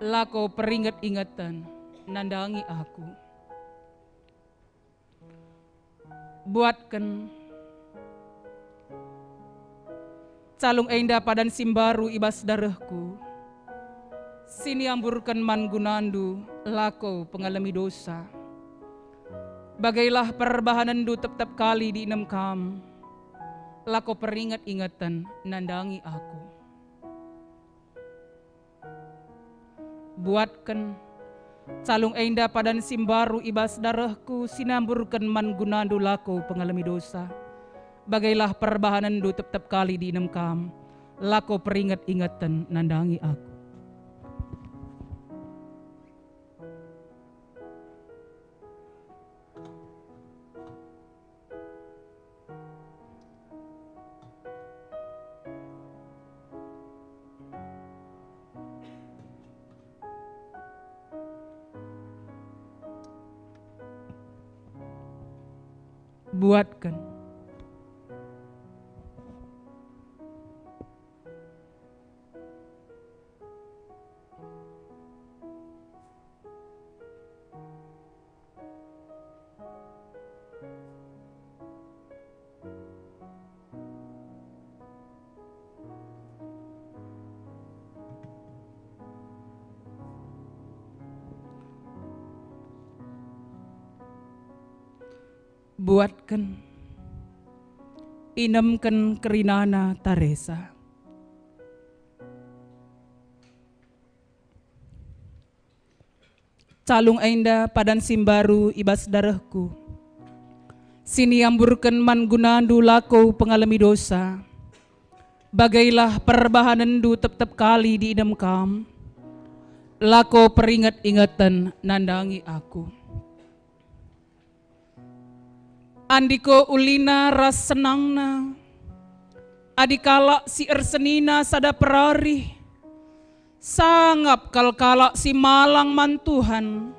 lako peringat-ingatan nandangi aku. Buatkan calung enda padan simbaru ibas darahku. Sini amburkan man gunandu lako pengalami dosa. Bagailah perbahanandu tetap kali di enam kam, lako peringat-ingatan nandangi aku. Buatkan calung enda padan simbaru ibas darahku, sinamburkan man gunandu lako pengalami dosa. Bagailah perbahanandu tetap kali di enam kam, lako peringat-ingatan nandangi aku. Buatkan buatkan inemken kerinana Teresa. Calung enda padan simbaru ibas darahku. Sini amburkan man gunandu lako pengalami dosa. Bagailah perbahanandu tetap kali di idam kam, lako peringat-ingatan nandangi aku. Andiko ulina ras senangna, adikala si ersenina sada perari, sangap kalkala si malang mantuhan,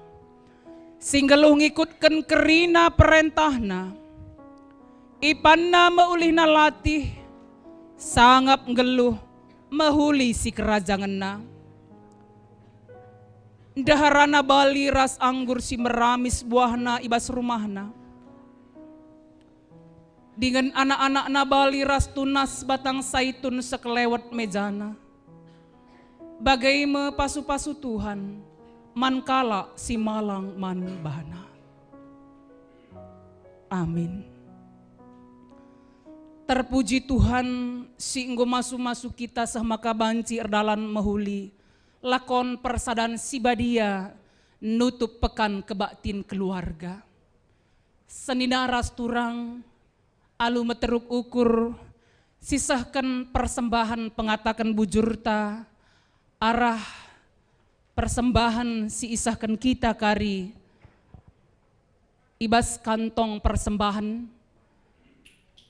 singgeluh ngikutkan kerina perentahna, ipanna meulihna latih, sangap ngeluh mehuli si kerajanganna. Daharana bali ras anggur si meramis buahna ibas rumahna. Dengan anak-anak nabali ras tunas batang saitun sekelewat mejana. Bagai me pasu-pasu Tuhan, mankala si malang man bahana. Amin. Terpuji Tuhan, si enggo masu-masu kita sahmaka banci erdalan mehuli, lakon persadan si badia, nutup pekan kebaktin keluarga. Senina ras turang, alu meteruk ukur, sisahkan persembahan pengatakan bujurta, arah persembahan si isahkan kita kari, ibas kantong persembahan,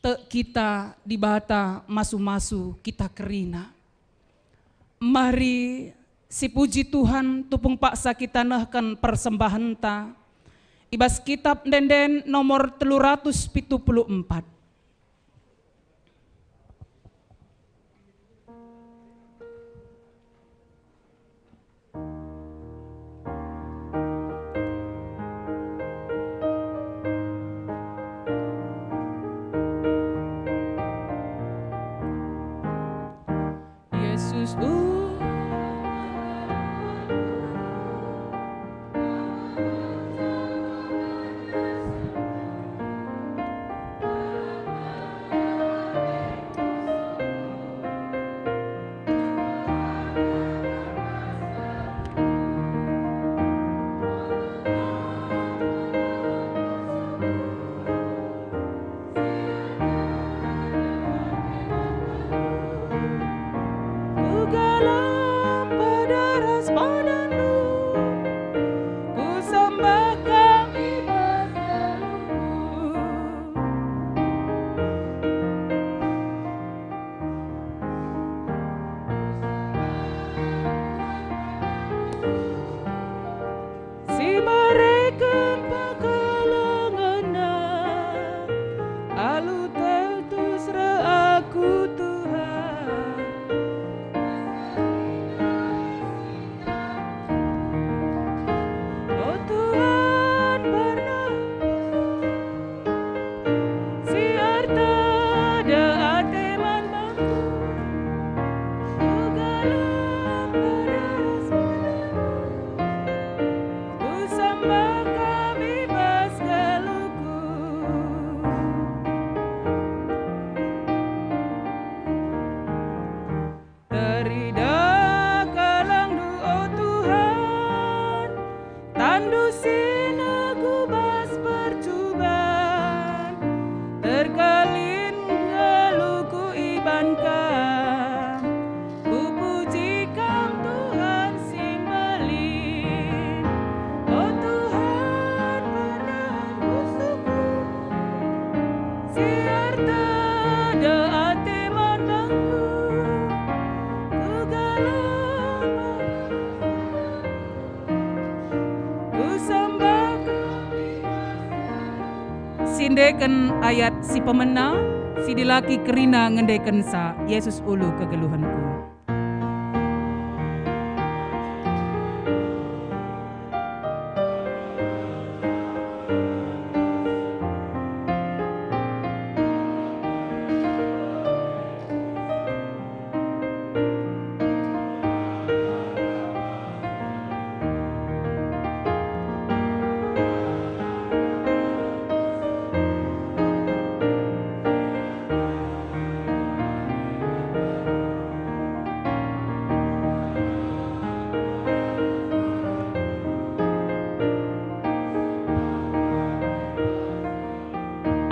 te kita dibata masu-masu kita kerina. Mari si puji Tuhan tupung paksa kita nahkan persembahan ta, ibas kitab denden nomor 374. Yesus siarta da ate mandangku kegalaman kusambah sindeken ayat si pemena si dilaki kerina ngendeken sa Yesus ulu kegeluhanku.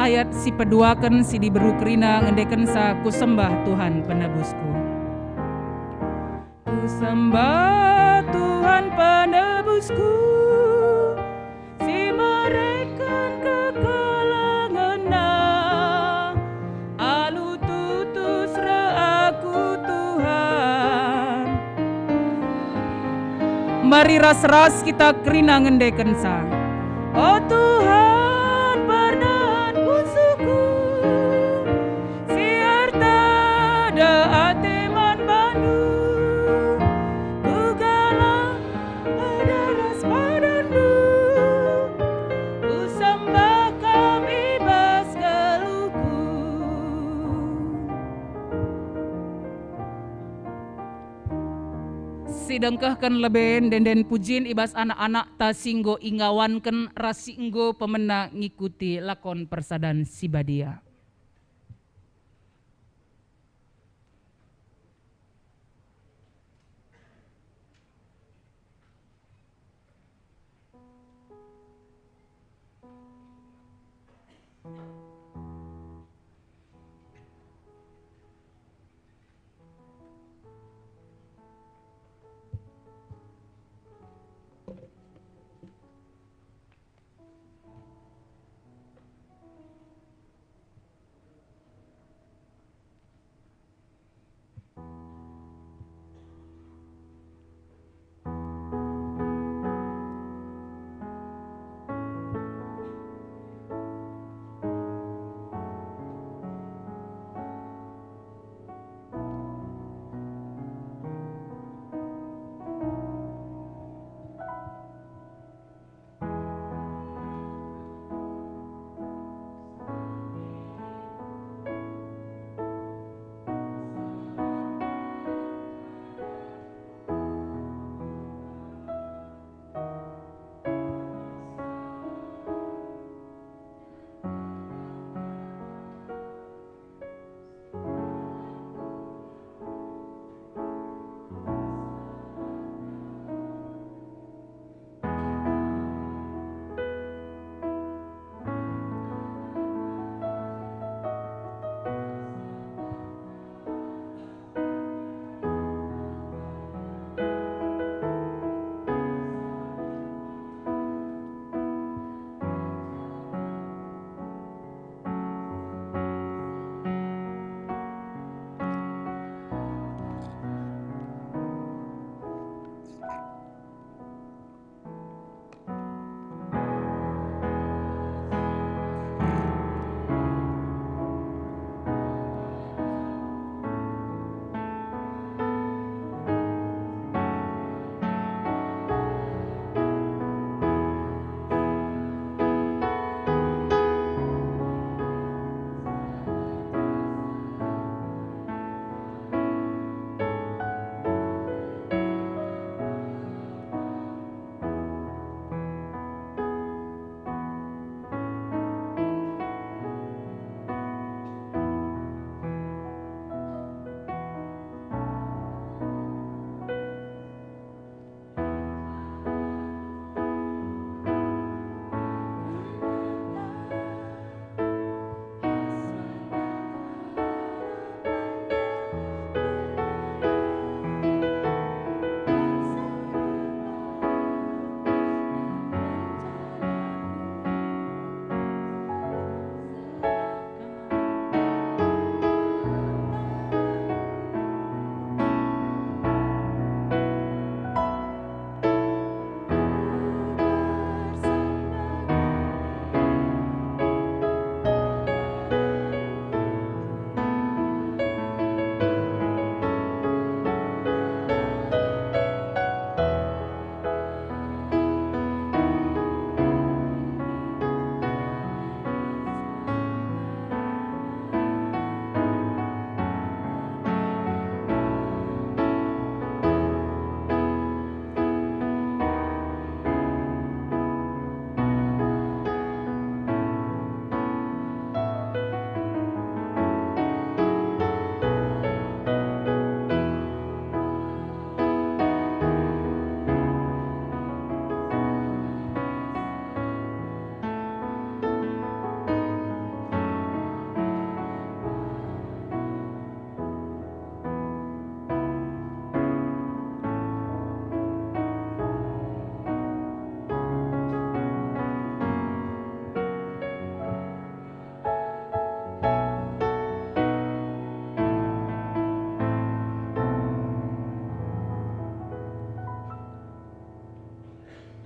Ayat si peduaken si diberu kerina ngendeken sa kusembah Tuhan penebusku. Kusembah Tuhan penebusku, si mereken kekalangan na, alu tutus ra aku Tuhan. Mari ras-ras kita kerina ngendeken sa. Oh Tuhan, sidengkahkan leben denden pujin ibas anak-anak ta singgo ingawanken rasinggo pemena ngikuti lakon persadan sibadia.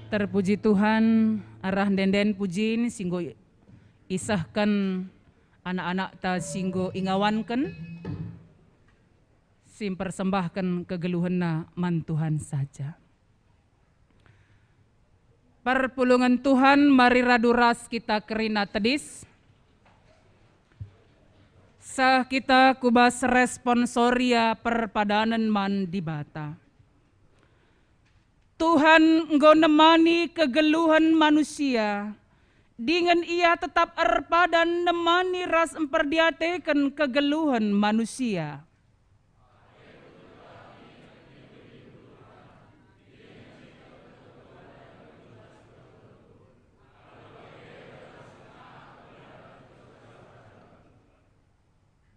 Terpuji Tuhan, arah denden pujin singgo isahkan anak-anak ta singgo ingawankan, sim persembahkan kegeluhanna man Tuhan saja. Perpulungan Tuhan mari raduras kita kerina tedis. Sah kita kubas responsoria perpadanan man di bata. Tuhan engkau nemani kegeluhan manusia, dengan ia tetap erpa dan nemani ras emperdiatekan kegeluhan manusia.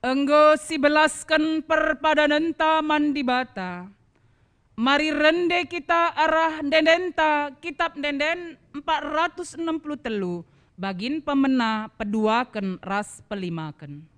Engkau si belaskan perpadanan taman di bata. Mari rende kita arah dendenta kitab denden 463 bagin pemena peduaken ras pelimaken.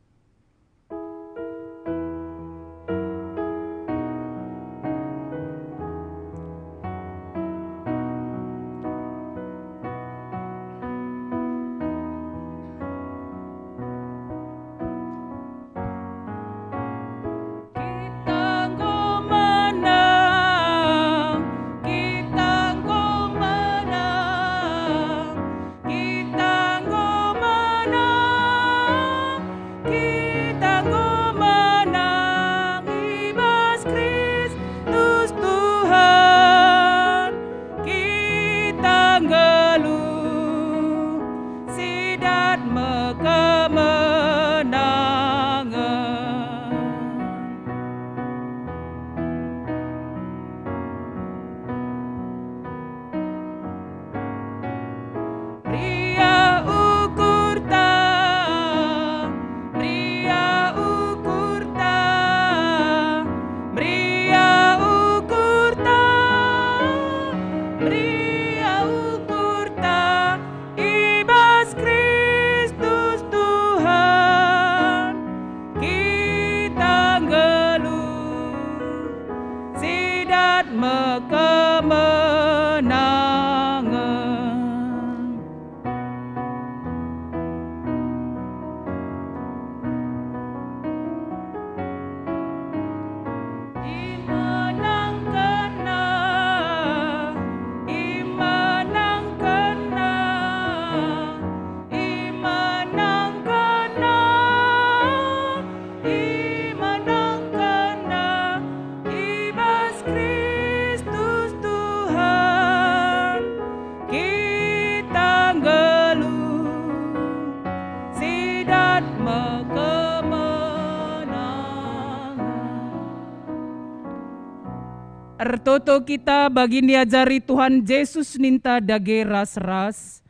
Ertoto kita bagi diajari Tuhan Yesus ninta dage ras-ras.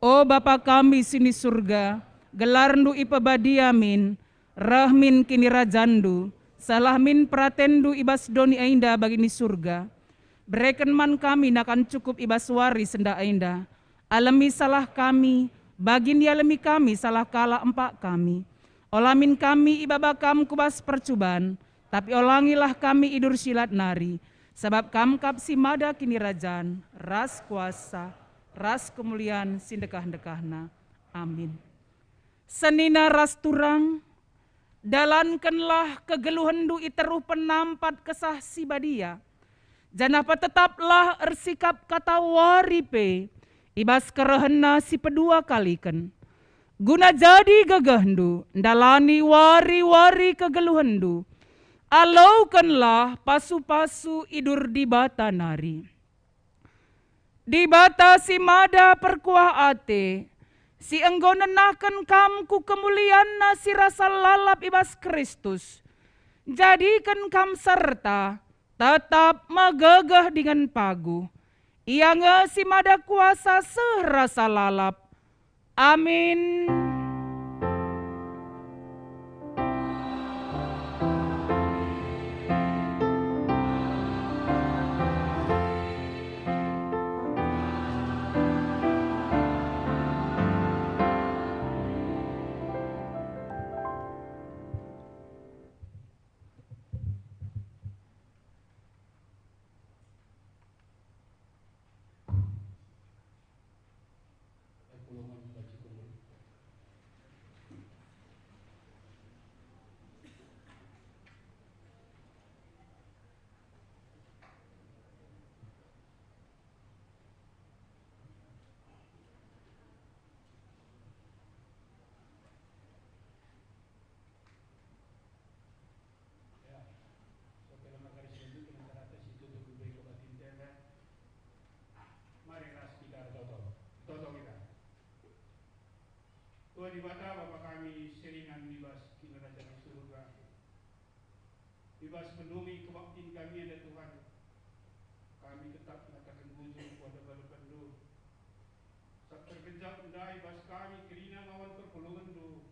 O Bapa kami sini surga, gelarndu ipabadiamin, rahmin kini rajandu, salahmin pratendu ibas doni ainda bagi ni surga. Berikan man kami nakan cukup ibas wari senda ainda. Alami salah kami, bagin alami kami salah kala empak kami. Olamin kami ibabakam kubas percuban, tapi olangilah kami idur silat nari. Sebab kam kapsi mada kini rajan, ras kuasa, ras kemuliaan sindekah-dekahna. Amin. Senina ras turang, dalankanlah kegeluhandu iteruh penampat kesah si badia. Janapa tetaplah ersikap kata waripe, ibas kerehena si pedua kaliken. Guna jadi gagahndu, dalani wari-wari kegeluhandu. Alaukanlah pasu-pasu idur di bata nari. Di bata si mada perkuah ate, si engkau nenahkan kamku kemuliaan si rasa lalap ibas Kristus. Jadikan kam serta tetap magagah dengan pagu. Ia si mada kuasa serasa lalap. Amin. Bata, Bapa kami seringan bebas di kerajaan surga. Bebas penuhi kebaktian kami ada Tuhan. Kami tetap mengatakan bujur kepada Bapa saat terkejap undai bas kami kerina ngawan perpulungan do.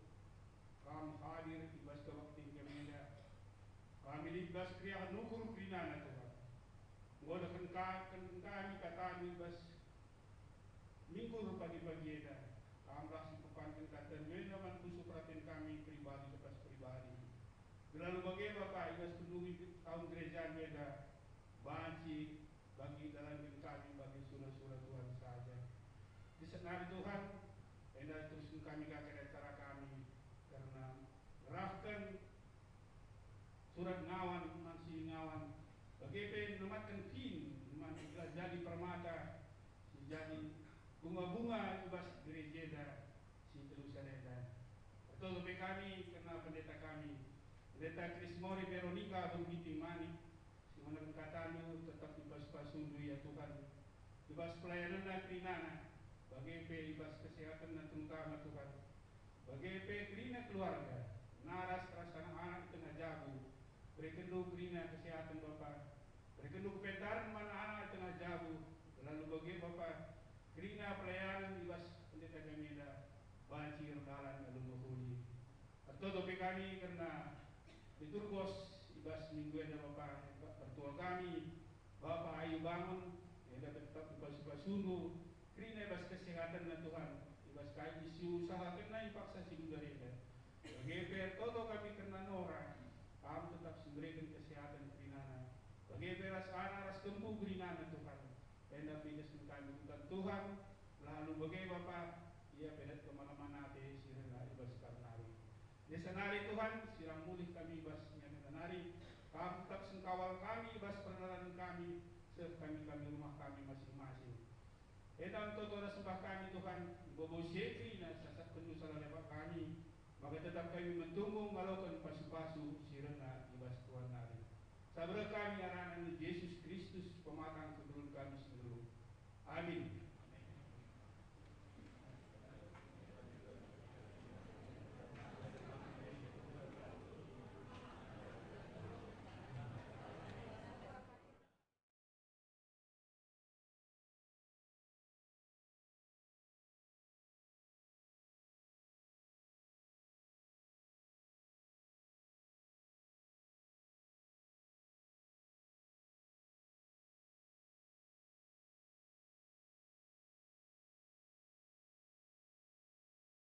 Kami hadir ibas kebaktian kami ada. Kami libas kriya nukur kerina na Tuhan. Ngodakan kami kata ibas minggu pagi-pagi ada. Kamlah si pepantin kata menaman kusuk perhatian kami pribadi lepas pribadi. Lalu bagi Bapak ibas penuhi tahun gereja ada banci bagi dalam kami bagi surah-surah Tuhan saja. Di sana Tuhan, hendak teruskan kami ke cara kami karena merahkan surat ngawan masih ngawan bagi penematkan kin jadi permata jadi bunga-bunga ibas gereja dah si terusan dah. Betul bagi kami karena pendeta kami, pendeta Krismori Veronica begitu mani, si mana katanya tetap ibas pasundu ya Tuhan, ibas pelayanan dan kerinana, bagi ibas kesehatan dan terutama Tuhan, bagi kerina keluarga, naras rasa anak tengah jabu, berikan kerina kesehatan Bapak, berikan kepentaran mana anak tengah jabu, lalu bagi Bapak kerina pelayanan ibas pendeta kami ada banjir dalan lalu menghuni. Atau topi kami karena diturgos ibas minggu ada Bapak pertua kami Bapak Ayu bangun ada tetap ibas sungguh kerina ibas kesehatan na Tuhan ibas kai isi usaha kena ipaksa singgung dari itu. Bagi toto kami karena Nora kami tetap memberikan kesehatan kerina. Bagi beras anak ras kembu kerina Tuhan. Hendak bidas kami bukan Tuhan lalu bagi Bapak ia pedat kemana-mana te sirena ibas karnari di senari Tuhan sirang mulih kami ibasnya karnari kami tetap sengkawal kami ibas perjalanan kami serta kami rumah kami masing-masing hendak totora sembah kami Tuhan bobo syekri na sasat penuh salah lewat kami maka tetap kami mentunggu melakukan pasu-pasu sirena ibas Tuhan nari sabar kami arahan Yesus Kristus pematang kedulun kami seluruh. Amin.